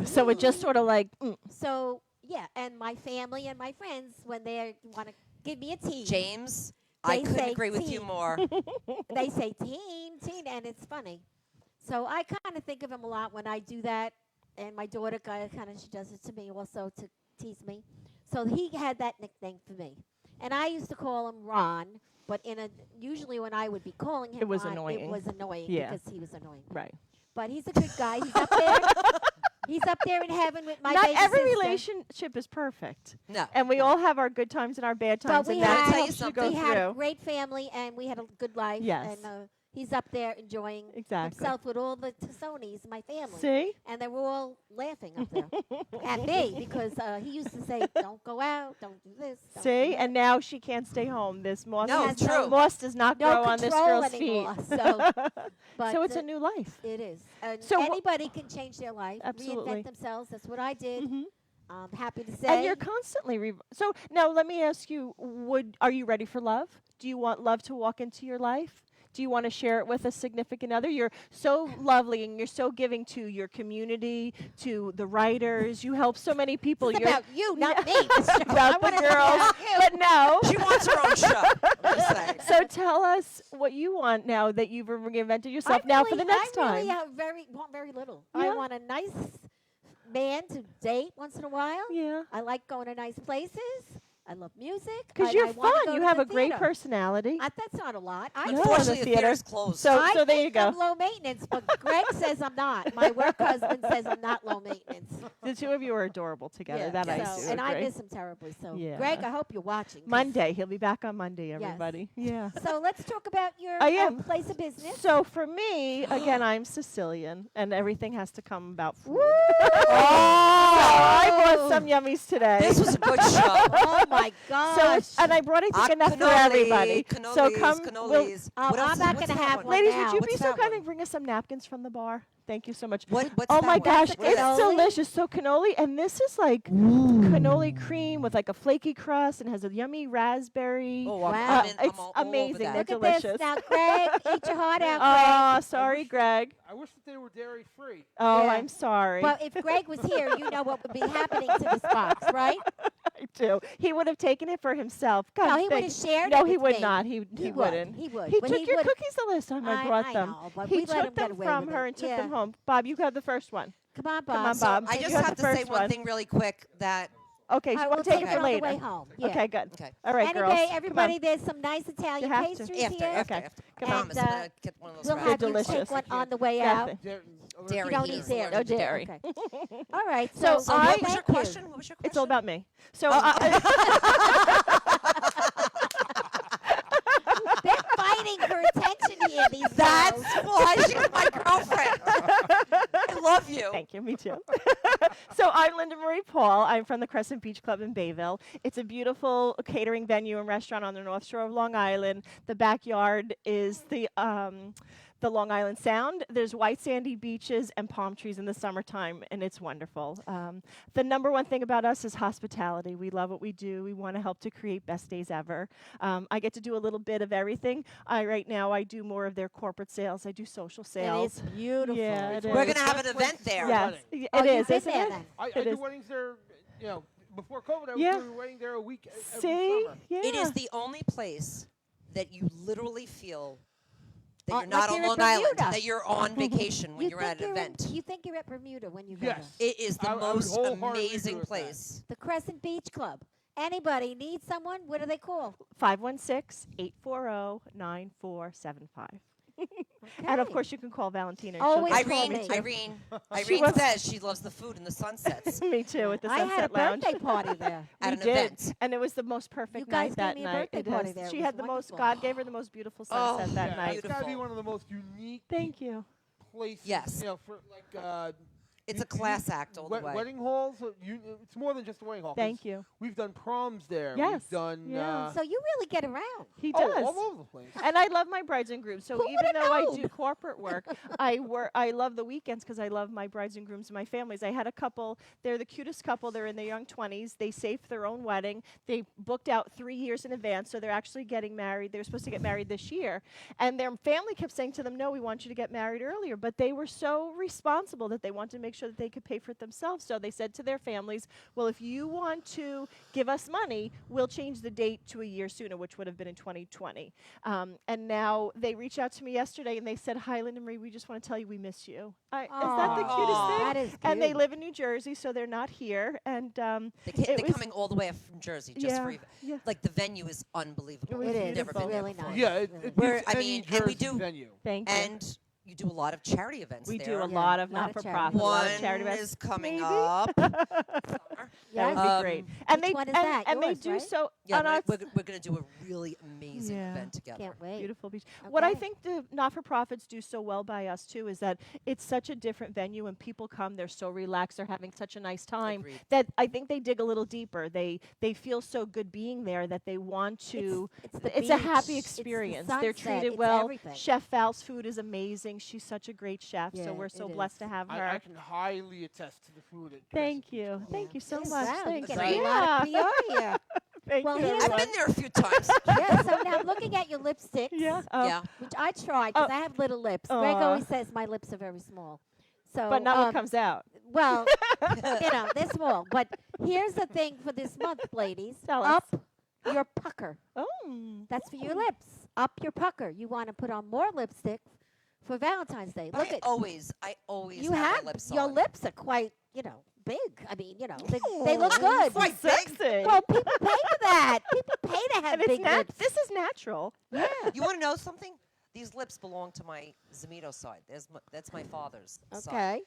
So it just sort of like. So, yeah, and my family and my friends, when they want to give me a teen, James, I They couldn't say agree with you teen. more. they say teen, and it's funny. So I kind of think of him a lot when I do that. And my daughter kind of, she does it to me also to tease me. So he had that nickname for me. And I used to call him Ron, but usually when I would be calling him It was Ron, annoying. it was annoying Yeah. because he was annoying. Right. But he's a good guy. He's up there. He's up there in heaven with my Not baby every sister. relationship is perfect, No. and we all have our good times and our bad But times, we and that had, tell you helps you go we had a through. great family, and we had a good life. Yes. And he's up there enjoying Exactly. himself with all the Tissonis, my family. See? And they were all laughing up there at me because he used to say, "Don't go out, don't do this." Don't do See? that." And now she can't stay home. This moss, No, it's true. moss does not no grow on this control girl's anymore. feet. So, but So it's a new life. it is. And So wha- anybody can change their life, Absolutely. reinvent themselves. That's what I did. Mhm. I'm happy to say. And you're constantly so now let me ask you, are you ready for love? Do you want love to walk into your life? Do you want to share it with a significant other? You're so lovely and you're so giving to your community, to the writers. You help so many people. It's You're about you, not me. about the girls. But no. She wants her own show. I'm just saying. So tell us what you want now that you've reinvented yourself. I now really, for the next I really time. want very little. Yeah. I want a nice man to date once in a while. Yeah. I like going to nice places. I love music. Because I you're wanna fun. go You to have the a great theater. personality. That's not a lot. I No, Unfortunately, the the theater. theater's closed. So I there you think go. I'm low maintenance, but Greg says I'm not. My work husband says I'm not low maintenance. The two of you are adorable together. Yeah, That I so- do and I agree. miss him terribly. So, Yeah. Greg, I hope you're watching. 'cause- Monday. He'll be back on Monday, everybody. Yeah. So let's talk about your I am. place of business. So for me, again, I'm Sicilian, and everything has to come about food. Oh, I brought some yummies today. This was a good show. Oh my gosh. So it's, and I brought, I think, enough for everybody. So come, we'll- cannolis. Oh, What else I'm is- not what's gonna that have one? one ladies, now. would you What's be so that kind one? and bring us some napkins from the bar? Thank you so much. What's Oh that my one? gosh, That's a it's cannoli? delicious. So cannoli, and this is like cannoli cream with like a flaky crust and has a yummy raspberry. Oh, Wow. I'm in, I'm It's all over amazing. that. Look They're at delicious. this. Now, Greg, eat your heart out, Oh, Greg. sorry, Greg. I wish that they were dairy free. Oh, Yeah. I'm sorry. Well, if Greg was here, you know what would be happening to this box, right? I do. He would have taken it for himself. God, No, he would thank- have shared No, it he with would me. not. He He would. wouldn't. He would. He But took he your would- cookies the last time I brought them. know, but He we let him took get them away from with her it. and took Yeah. them home. Bob, you have the first one. Come on, Bob. Come on, So Bob. I You just have have the to say first one one. thing really quick that Okay, All so right, we'll we'll take take it it for on the later. way home. Yeah. Okay, good. okay. All right, girls. Anyway, Come everybody, on. there's some nice Italian have to. pastries After, here. after, Okay. after. Come I on. promise And, I'm gonna get one of those We'll wrapped. have you delicious. take one on the way Yeah. out. Dairy You don't here, eat so dairy. No dairy. Okay. All right. So So I- what was your thank you. question? What was your question? It's all about me. So They're fighting for attention here. These That's girls. why she's my girlfriend. I love you. Thank you. Me too. So I'm Linda Marie Paul. I'm from the Crescent Beach Club in Bayville. It's a beautiful catering venue and restaurant on the North Shore of Long Island. The backyard is the Long Island Sound. There's white sandy beaches and palm trees in the summertime, and it's wonderful. The number one thing about us is hospitality. We love what we do. We want to help to create best days ever. I get to do a little bit of everything. Right now I do more of their corporate sales. I do social It sales. is beautiful. Yeah, it We're is. gonna have an event there. Yes, Oh, it you've is, been isn't there it? then. I It do is. weddings there. Before COVID, I was Yeah. doing a wedding there a week every See? summer. Yeah. It is the only place that you literally feel that Uh, you're not like on you're in Long Island, Bermuda. that you're on vacation when You you're think at an you're in- event. You think you're at Bermuda when you go Yes. there. It is the I would most wholeheartedly agree amazing with that. place. The Crescent Beach Club. Anybody need someone? What do they call? 516-840-9475. And of Okay. course, you can call Valentina. and Always she'll call get me. you. Irene She Irene was- says she loves the food and the sunsets Me too, at the I Sunset had a Lounge. birthday party there. at We an did, event. and it was the most perfect You guys night that gave me a night. birthday It party is. there. It She was had the most. wonderful. God gave her the most beautiful sunset Oh, that Yeah, night. it's got to be Beautiful. one of the most unique Thank you. places. Yes. For like It's a class act all the way. Wedding halls. It's more than just a wedding hall. 'cause Thank you. We've done proms there. Yes. We've done. Yeah. So you really get around. He Oh, does. all over the place. And I love my brides and grooms. So Who even would've though I known? do corporate work, I love the weekends because I love my brides and grooms and my families. I had a couple. They're the cutest couple. They're in their young 20s. They saved their own wedding. They booked out 3 years in advance, so they're actually getting married. They're supposed to get married this year, and their family kept saying to them, "No, we want you to get married earlier." But they were so responsible that they wanted to make sure that they could pay for it themselves. So they said to their families, "Well, if you want to give us money, we'll change the date to a year sooner," which would have been in 2020. And now they reached out to me yesterday and they said, "Hi, Linda Marie, we just want to tell you we miss you." Is that the Aw, cutest Aw. thing? That is And they cute. live in New Jersey, so they're not here. And They're was- coming all the way up from Jersey just Yeah, for yeah. like the venue is unbelievable. was It I've is. never It's been there really before. nice. Yeah, it Really We're- beats I any mean, and we Jersey do- venue. Thank you. And you do a lot of charity events We there. do a Yeah, lot of lot of not-for-profit, a lot of One charity events. is coming Maybe. up. That would be Yes. great. Um, And Which they one is and, that? and Yours, they do right? so. Yeah, on our we're going to do a really amazing Yeah. event together. Can't wait. Beautiful beach. What I Okay. think the not-for-profits do so well by us too is that it's such a different venue. When people come, they're so relaxed. They're having such a nice time Agreed. that I think they dig a little deeper. They feel so good being there that they want to. It's a happy beach, it's the experience. They're sunset, treated it's well. everything. Chef Val's food is amazing. She's such a great chef. Yeah, So we're so it blessed is. to have her. I can highly attest to the food. At Thank Crescent you. Beach. Thank you so Yes, much. wow, you Thanks. get Great. a lot of PR here. Thank Well, you. here's I've everyone. been there a few times. Yeah, so now I'm looking at your lipsticks. Yeah. Yeah. Which I tried because Oh. I have little lips. Greg Aw. always says my lips are very small. So, But not what comes out. well, they're small. But here's the thing for this month, ladies. Tell us. Up your pucker. Oh. That's for your lips. Up your pucker. You want to put on more lipstick for Valentine's Day. But Look I at always you have have my lips your on. lips are quite, big. I mean, they look good. Quite big. Sexy. Well, people pay for that. People pay to have and it's big lips. this is natural. Yeah. You want to know something? These lips belong to my Zamito side. That's my father's side. Okay.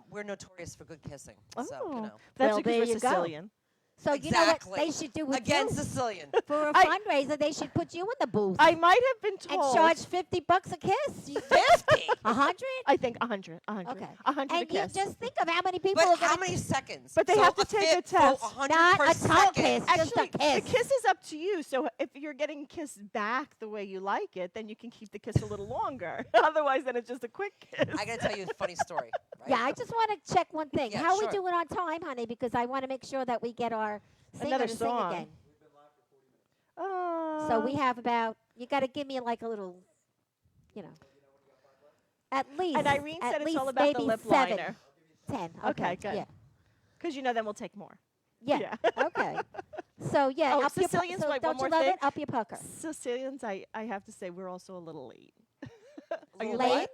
We're notorious for good kissing. Oh, So, you know. that's Well, because there we're you go. Sicilian. So you know what Exactly. they should do with Again, you? Sicilian. For a I- fundraiser, they should put you in the booth I might have been and told. charge $50 a kiss. 50. 100? I think 100. 100. Okay. 100 a And you kiss. just think of how many people But are how going many seconds? But they So have to a take a fifth, so test. 100 Not per a tongue second. kiss. Just a Actually, the kiss. kiss is up to you. So if you're getting kissed back the way you like it, then you can keep the kiss a little longer. Otherwise, then it's just a quick kiss. I got to tell you a funny story. Right? Yeah, I just want to check one thing. Yeah, How are sure. we doing on time, honey? Because I want to make sure that we get our singer Another to song. sing again. Oh. So we have about, you got to give me like a little, at least. And Irene at said it's least all about the maybe lip 7, liner. 10. Okay, good. Yeah. Because then we'll take more. Yeah. Okay. So yeah, Oh, up your Sicilians, so wait, don't one you more love thing. it? Up your pucker. Sicilians, I have to say, we're also a little late. Are you Late?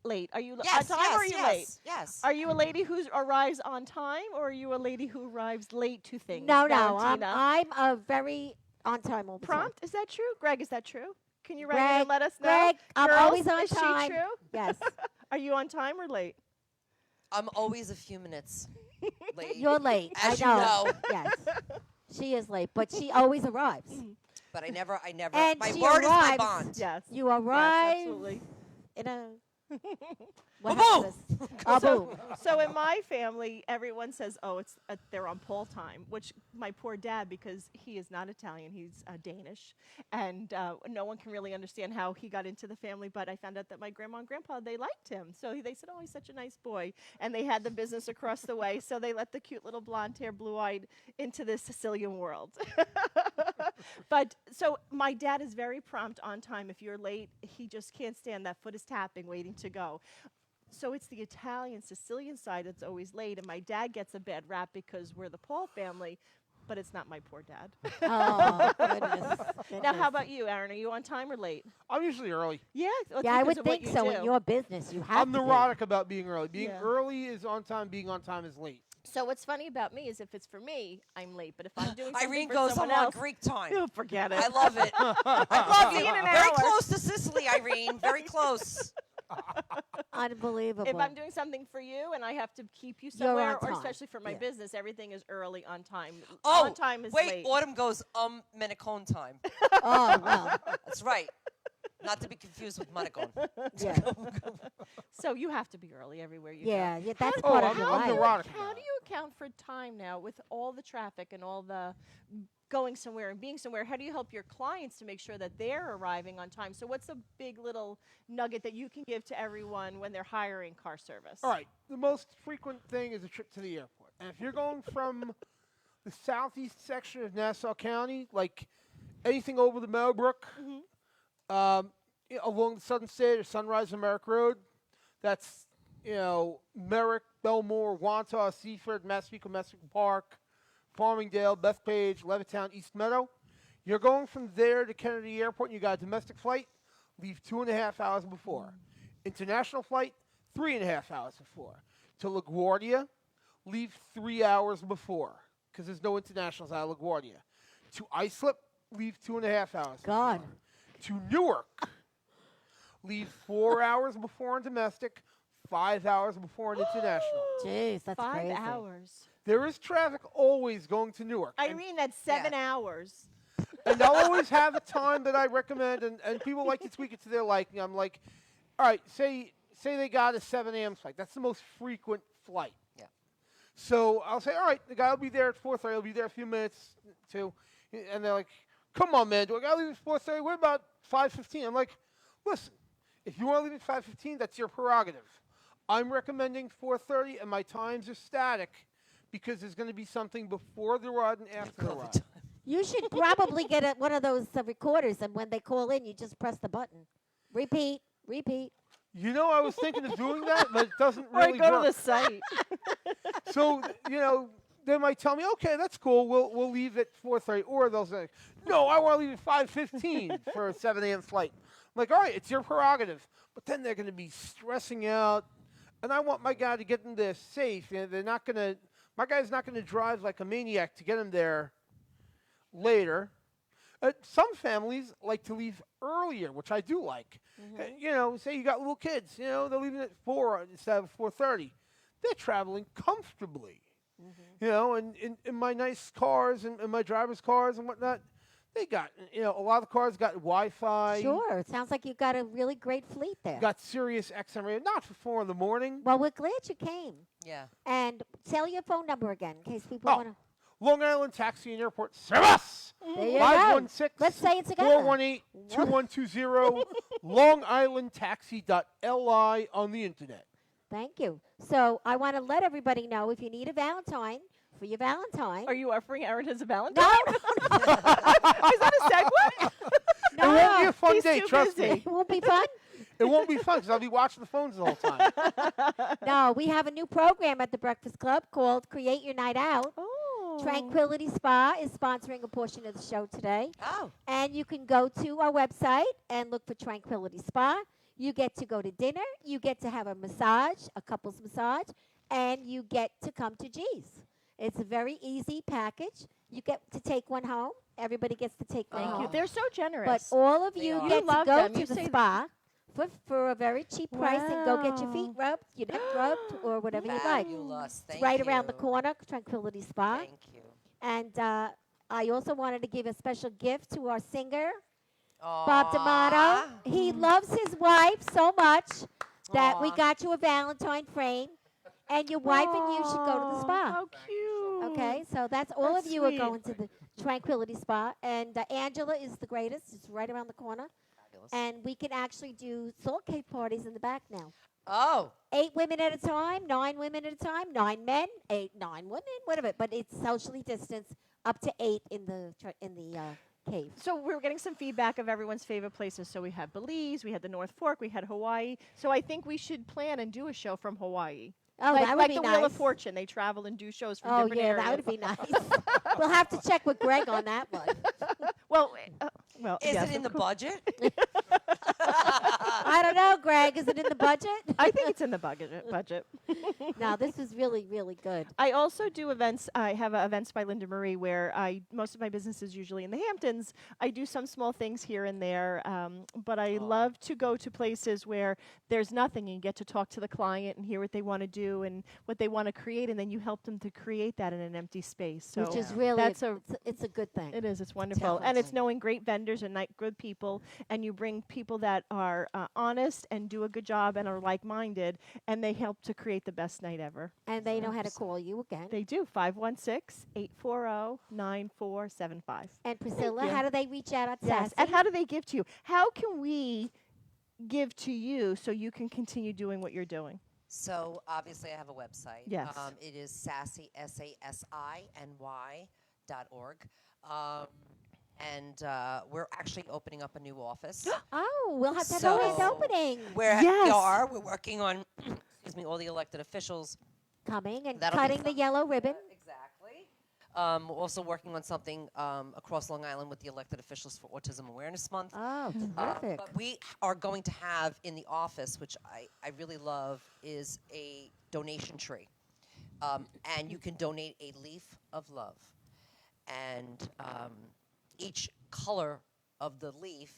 Late. Are you Yes, on time or are you late? yes. Are you a lady who arrives on time or are you a lady who arrives late to things? No, Valentina? I'm a very on time all the time. Prompt? Is that true? Greg, is that true? Can you write in Greg, and let us know? Greg, I'm Girls, always on is time. she true? Yes, Are you on time or late? I'm always a few minutes late. you're late. As I you know. know. Yes, she is late, but she always arrives. But I never. And My she word is my arrives- bond. Yes. You Yes, arrive absolutely. in a. What Ba-boom! happens? A boom. So in my family, everyone says, "Oh, it's they're on Paul time," which my poor dad, because he is not Italian, he's Danish, and no one can really understand how he got into the family. But I found out that my grandma and grandpa, they liked him, so they said, "Oh, he's such a nice boy," and they had the business across the way, so they let the cute little blonde hair, blue-eyed into the Sicilian world. But so my dad is very prompt, on time. If you're late, he just can't stand that foot is tapping, waiting to go. So it's the Italian Sicilian side that's always late, and my dad gets a bad rap because we're the Paul family, but it's not my poor dad. Oh goodness. Now, goodness. how about you, Aaron? Are you on time or late? I'm usually early. Yeah, that's Yeah, I because would of what think you so. do. In your business, you have I'm to be. neurotic about being early. Being Yeah. early is on time. Being on time is late. So what's funny about me is if it's for me, I'm late. But if I'm doing something Irene for goes, someone I'm on else, Greek time. oh, forget it. I love it. I love you. See you in an Very hour. close to Sicily, Irene. Very close. Unbelievable. If I'm doing something for you and I have to keep you You're on somewhere, or time. especially for my Yeah. business, everything is early, on time. Oh, on time is wait. late. Autumn goes, Menacone time. Oh well. That's right. Not to be confused with Menacone. Yeah. So you have to be early everywhere you go. Yeah. Yeah. That's Oh, part I'm- of your I'm life. neurotic. How do you account for time now with all the traffic and all the going somewhere and being somewhere? How do you help your clients to make sure that they're arriving on time? So what's a big little nugget that you can give to everyone when they're hiring car service? All right. The most frequent thing is a trip to the airport. And if you're going from the southeast section of Nassau County, like anything over the Meadowbrook, along the Southern State or Sunrise and Merrick Road, that's, Merrick, Belmore, Wantagh, Seaford, Massapequa, Massapequa Park, Farmingdale, Bethpage, Levittown, East Meadow. You're going from there to Kennedy Airport, and you got a domestic flight, leave 2.5 hours before. International flight, 3.5 hours before. To LaGuardia, leave 3 hours before, because there's no internationals out of LaGuardia. To Islip, leave 2.5 hours God. before. To Newark, leave 4 hours before in domestic, 5 hours before in international. Jeez, that's 5 crazy. hours. There is traffic always going to Newark. Irene, that's 7 hours. And they'll always have a time that I recommend, and people like to tweak it to their liking. I'm like, all right, say they got a 7 a.m. flight. That's the most frequent flight. Yeah. So I'll say, all right, the guy will be there at 4:30. He'll be there a few minutes too. And they're like, come on, man, do I got to leave at 4:30? What about 5:15? I'm like, listen, if you want to leave at 5:15, that's your prerogative. I'm recommending 4:30, and my times are static because there's going to be something before the ride and after the COVID ride. time. You should probably get one of those recorders, and when they call in, you just press the button. Repeat. Repeat. I was thinking of doing that, but it doesn't Or really go work. to the site. So, they might tell me, okay, that's cool. We'll leave at 4:30, or they'll say, no, I want to leave at 5:15 for a 7 a.m. flight. I'm like, all right, it's your prerogative. But then they're going to be stressing out, and I want my guy to get them there safe. My guy's not going to drive like a maniac to get him there later. Some families like to leave earlier, which I do like. Say you got little kids, they're leaving at 4 instead of 4:30. They're traveling comfortably. And in my nice cars and my driver's cars and whatnot, they got, a lot of the cars got Wi-Fi. Sure. It sounds like you've got a really great fleet there. Got Sirius XM radio, not for 4 in the morning. Well, we're glad you came. Yeah. And tell your phone number again in case people Oh. want to. Long Island Taxi and Airport Service. There you go. 516 Let's say it together. 418-2120 longislandtaxi.li on the internet. Thank you. So I want to let everybody know if you need a Valentine for your Valentine. Are you offering Aaron as a Valentine? No, Is that a segue? It won't be no. a fun He's day, too trust busy. me. It won't be fun. It won't be fun because I'll be watching the phones the whole time. No, we have a new program at the Breakfast Club called Create Your Night Out. Oh. Tranquility Spa is sponsoring a portion of the show today. Oh. And you can go to our website and look for Tranquility Spa. You get to go to dinner. You get to have a massage, a couple's massage, and you get to come to G's. It's a very easy package. You get to take one home. Everybody gets to take one Thank home. you. They're so But generous. all of They you are. get You to love go them. to You the say- spa for a very cheap price and go get your feet Wow. rubbed, your neck rubbed, or whatever you like. Fabulous. It's Thank right around the you. corner, Tranquility Spa. Thank you. And I also wanted to give a special gift to our singer, Bob D'Amato. He loves his wife so much that we Aw. got you a Valentine frame. And your wife and you should go to the Aw, spa. How cute. Okay, so that's all That's of you sweet. are going to the Tranquility Spa. And Angela is the greatest. It's right around the corner. Fabulous. And we can actually do salt cake parties in the back now. Oh, 8 women at a time, 9 women at a time, 9 men, 9 women, whatever. But it's socially distanced up to 8 in the cave. So we were getting some feedback of everyone's favorite places. So we had Belize, we had the North Fork, we had Hawaii. So I think we should plan and do a show from Hawaii. Oh, like that would like be the nice. Wheel of Fortune. They travel and do shows from Oh different yeah, areas. that would be nice. We'll have to check with Greg on that one. Well, is yes, it in the of course. budget? I don't know, Greg. Is it in the budget? I think it's in the budget. No, this is really, really good. I also do events. I have events by Linda Marie where most of my business is usually in the Hamptons. I do some small things here and there, but I love to go to places where there's nothing and you get to talk to the client and hear what they want to do and what they want to create, and then you help them to create that in an empty space. So Which is really, that's it's a good thing. it is. It's wonderful, and it's Definitely. knowing great vendors and good people, and you bring people that are honest and do a good job and are like-minded, and they help to create the best night ever. And they know how to call you again. They do. 516-840-9475. And Priscilla, you. how do they reach out at Yes. Sassy? And how do they give to you? How can we give to you so you can continue doing what you're doing? So obviously, I have a website. Yes. It is sassy SASINY.org. And we're actually opening up a new office. Oh, we'll have that So- always opening. Where Yes. we are, we're working on, excuse me, all the elected officials. Coming and That'll be cutting the fun. yellow ribbon. Exactly. We're also working on something across Long Island with the elected officials for Autism Awareness Month. Oh, terrific. But we are going to have in the office, which I really love, is a donation tree. And you can donate a leaf of love. And each color of the leaf,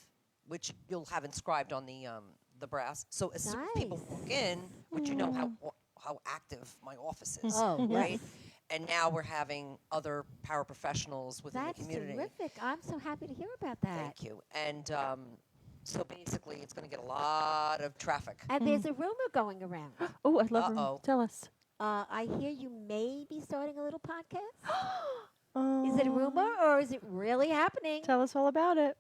which you'll have inscribed on the brass. So as soon as people Nice. walk in, which you know how active my office is, Oh, right? yes. And now we're having other paraprofessionals within That's the community. terrific. I'm so happy to hear about that. Thank you. And so basically, it's going to get a lot of traffic. And there's a rumor going around. Oh, I love Uh-oh. Tell us. I hear you may be starting a little podcast. Oh. Is it a rumor or is it really happening? Tell us all about it.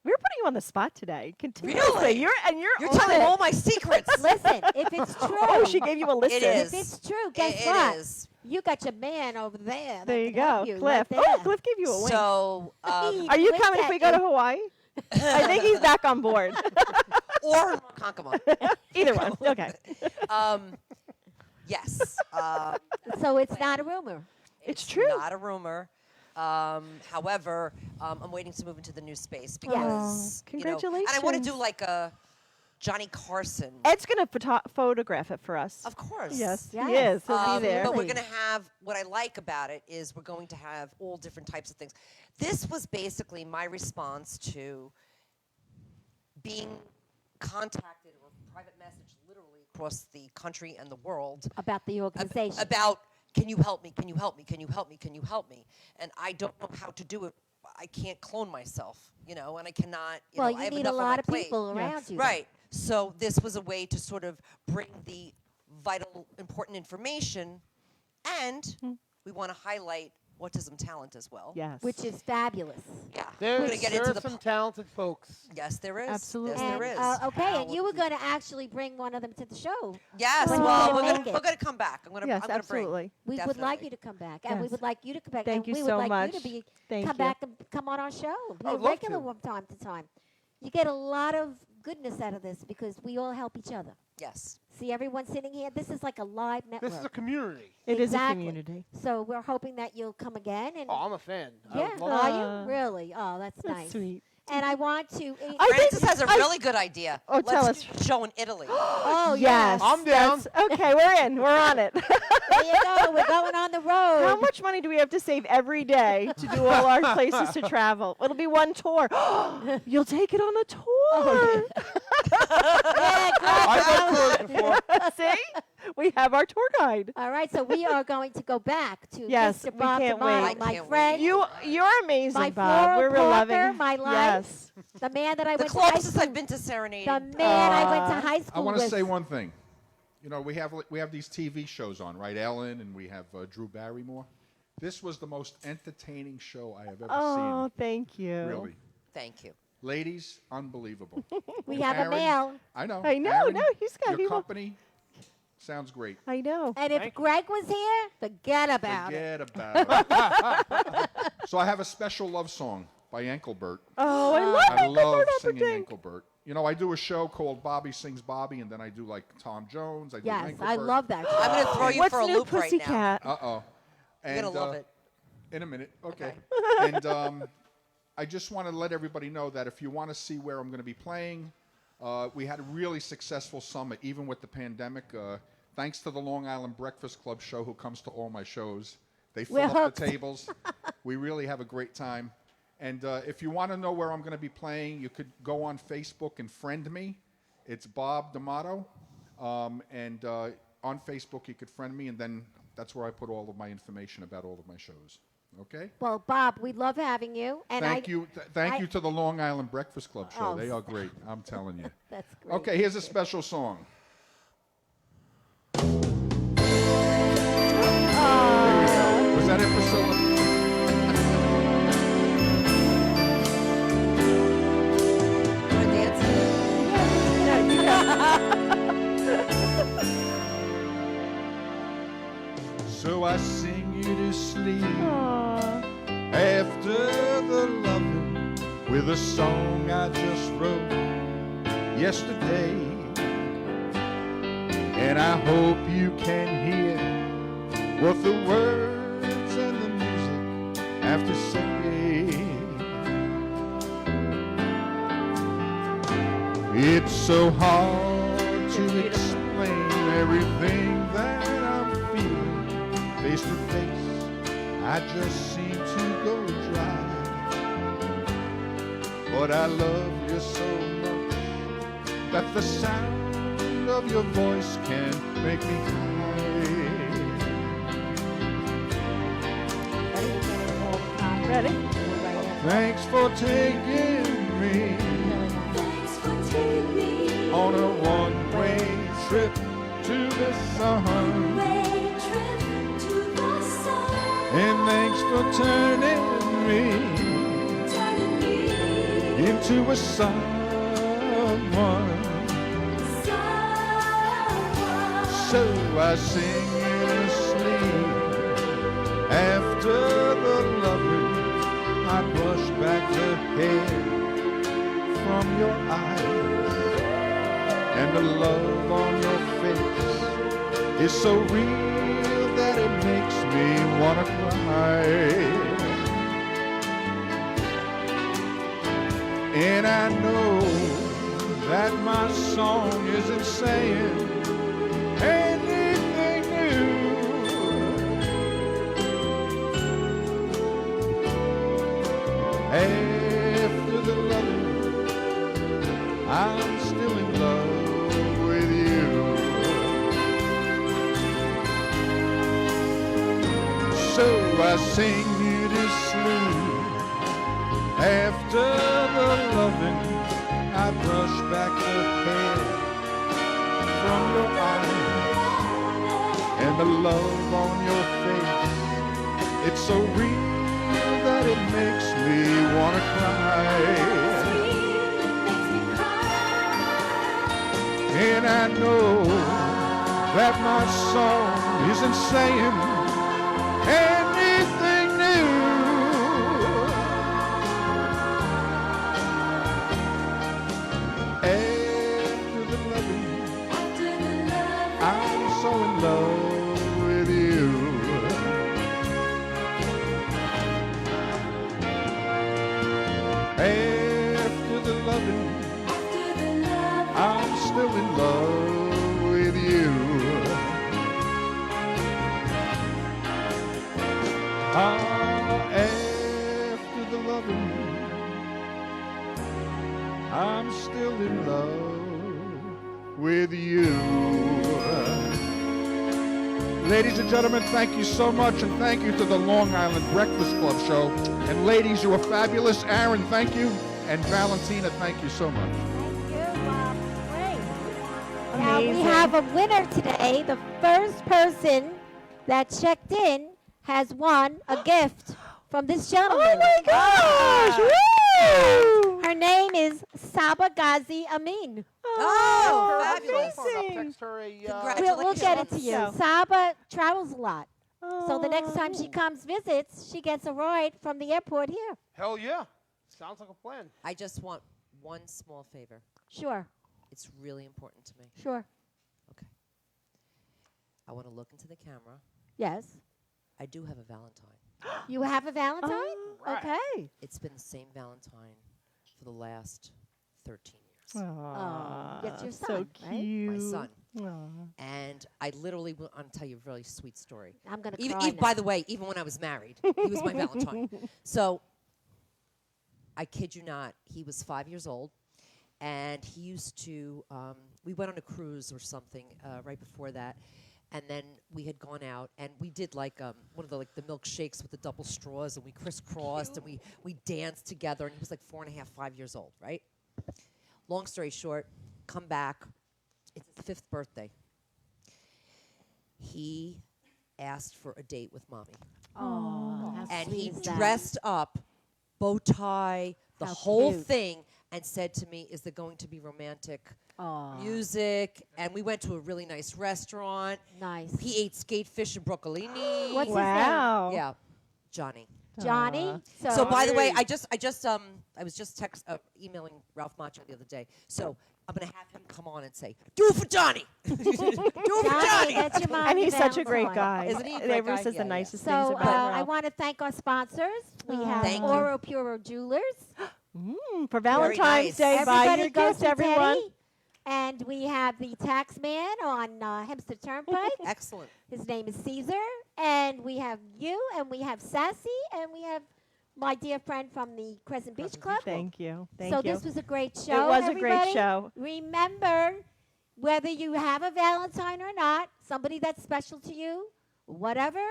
We're putting you on the spot today. Continuously. Really? You're You're on telling it. all my secrets. Listen, if it's true, Oh, she gave you a list. It if is. it's true, guess It what? is. You got your man over there. that There you can help go, you Cliff. right Oh, there. Cliff gave you a wink. So, Are you Wink coming if at we go to you. Hawaii? I think he's back on board. or Ronkonkoma. Either one. Okay. Yes. So it's not a rumor. It's true. Not a rumor. However, I'm waiting to move into the new space because, you know, and I want to do congratulations. like a Johnny Carson. Ed's going to photograph it for us. Of course. Yes, Yes. he is. He'll be there. But we're Really? going to have, what I like about it is we're going to have all different types of things. This was basically my response to being contacted or private message literally across the country and the world About the organization. about, can you help me? Can you help me? Can you help me? Can you help me? And I don't know how to do it. I can't clone myself, you know, and I cannot, you well, know, I you have need enough a on my lot of plate. people around Yes. you. Right. So this was a way to sort of bring the vital, important information, and we want to highlight autism talent as well. Yes. Which is fabulous. Yeah. We're There gonna get into are the some talented folks. Yes, there is. Absolutely. Yes, And, there is. okay, and you were going to actually bring one of them to the show. Yes. when you Well, can we're make gonna it. come back. I'm gonna. Yes, I'm gonna absolutely. We would like Definitely. you to come back, and we Yes. would like you to come back. Thank and you we so would like you much. to be Thank come you. back and come on our show. Be I a would love regular to. from time to time. You get a lot of goodness out of this because we all help each other. Yes. See everyone sitting here. This is like a live network. This is a community. It is a Exactly. community. So we're hoping that you'll come again. And Oh, I'm a fan. I yeah, would love are to. you really? Oh, that's That's nice. sweet. and I want to. I think- Francis has a really good idea. Oh, tell Let's us. do a show in Italy. Oh yes. I'm down. Okay, we're in. We're on it. There you go. We're going on the road. How much money do we have to save every day to do all our places to travel? It'll be one tour. You'll take it on a tour. Yeah, good. I've done tours before. See? We have our tour guide. All right, so we are going to go back to Yes, Mr. we Bob can't D'Amato, wait. my I can't friend, You're amazing, my Bob. floral We're partner, loving. my life, Yes. the man that I The went to high closest school. I've been to serenading. The man I went to high I school want to with. say one thing. You know, we have these TV shows on, right? Ellen, and we have Drew Barrymore. This was the most entertaining show I have ever Oh, thank you. seen. Really. Thank you. Ladies, unbelievable. We have a Aaron, male. I know. I know, Aaron, no, he's got- your he will- company sounds great. I know. And if Thank you. Greg was here, forget about it. Forget about it. So I have a special love song by Engelbert. Oh, I love I love Engelbert singing Humperdinck. Engelbert. You know, I do a show called Bobby Sings Bobby, and then I do like Tom Jones. I do Yes, Engelbert. I love that. I'm going to throw you What's for a new, loop right now. Pussycat? Uh-oh. You're going to love it. In a minute. Okay. And I just want to let everybody know that if you want to see where I'm going to be playing, we had a really successful summer, even with the pandemic. Thanks to the Long Island Breakfast Club show, who comes to all my shows. They fill We're up hooked. the tables. We really have a great time. And if you want to know where I'm going to be playing, you could go on Facebook and friend me. It's Bob D'Amato. And on Facebook, you could friend me, and then that's where I put all of my information about all of my shows. Okay? Well, Bob, we love having you. And Thank I, you. Thank I- you to the Long Island Breakfast Club show. Oh, They are great. I'm telling you. That's great. Okay, here's a special song. Here we go. Was that it, Priscilla? You want to dance? So I sing you to sleep Aw. after the loving with a song I just wrote yesterday. And I hope you can hear what the words and the music have to say. It's so hard to explain everything that I'm feeling face to face. I just seem to go dry. But I love you so much that the sound of your voice can make me cry. Ready? Thanks for taking me on a one-way trip to the sun. And thanks for turning me into a someone. So I sing you to sleep after the loving. I brush back the hair from your eyes, and the love on your face is so real that it makes me wanna cry. And I know that my song isn't saying anything new. After the love, I'm still in love with you. So I sing you to sleep. After the loving, I brush back the hair from your eyes, and the love on your face, it's so real that it makes me wanna cry. And I know that my song isn't saying anything new. After the loving, I'm so in love with you. After the loving, I'm still in love with you. Ladies and gentlemen, thank you so much, and thank you to the Long Island Breakfast Club show. And ladies, you were fabulous. Aaron, thank you. And Valentina, thank you so much. Thank you, Bob. Great. Now we Amazing. have a winner today. The first person that checked in has won a gift from this gentleman. Oh my gosh! Woo! Her name is Saba Ghazi Amin. Oh, fabulous. I'll amazing. text her a, We'll get it to you. So- Saba travels a lot. So the next time she Oh. comes visits, she gets a ride from the airport here. hell yeah. Sounds like a plan. I just want one small favor. Sure, It's really important to me. sure. Okay. I want to look into the camera. Yes. I do have a Valentine. You have a Valentine? Oh. Right. Okay. It's been the same Valentine for the last 13 years. Aw, it's your so son, right? cute. My son. Aw. And I literally will I'll tell you a really sweet story. I'm going to Even, cry even now. by the way, even when I was married, he was my Valentine. So I kid you not, he was 5 years old, and he used to. We went on a cruise or something right before that, and then we had gone out and we did like one of the milkshakes with the double straws, and we crisscrossed and we danced together. And he was like 4.5, 5 years old, right? Long story short, come back. It's his 5th birthday. He asked for a date with mommy. Oh, how And sweet he is that? dressed up, bow tie, the How whole cute. thing, and said to me, "Is there going to be romantic Aw, music?" And we went to a really nice restaurant. nice. He ate skatefish and broccolini. What's his name? Wow. Yeah, Johnny. Johnny? Aw. So by the way, Hey. I was just emailing Ralph Macchio the other day. So I'm gonna have him come on and say, "Do it for Johnny." Do it for Johnny, Johnny. that's your mom. And he's such a great guy. Isn't he a great Everyone guy? says Yeah, the yeah. nicest So things about I Ralph. want to thank our sponsors. We have Thank you. Oro Puro Jewelers. For Valentine's nice. Day, buy Everybody your go gift, to everyone. Teddy. And we have the tax man on Hempstead Turnpike. Excellent. His name is Caesar. And we have you, and we have Sassy, and we have my dear friend from the Crescent Beach Club. Thank you. Thank so you. this was a great show. It was a great everybody. show. Remember, whether you have a Valentine or not, somebody that's special to you, whatever,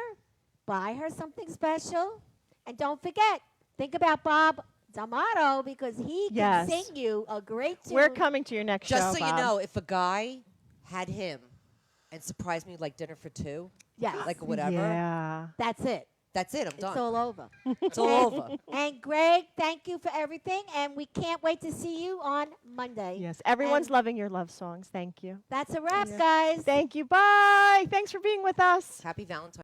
buy her something special. And don't forget, think about Bob D'Amato because he Yes. can sing you a great tune. We're coming to your next show, Just so you Bob. know, if a guy had him and surprised me like dinner for two, Yes, like whatever, Yeah. that's it. that's it. I'm It's done. all over. It's all over. And Greg, thank you for everything. And we can't wait to see you on Monday. Yes. Everyone's And- loving your love songs. Thank you. That's a wrap, Yeah. guys. Thank you. Bye. Thanks for being with us. Happy Valentine's.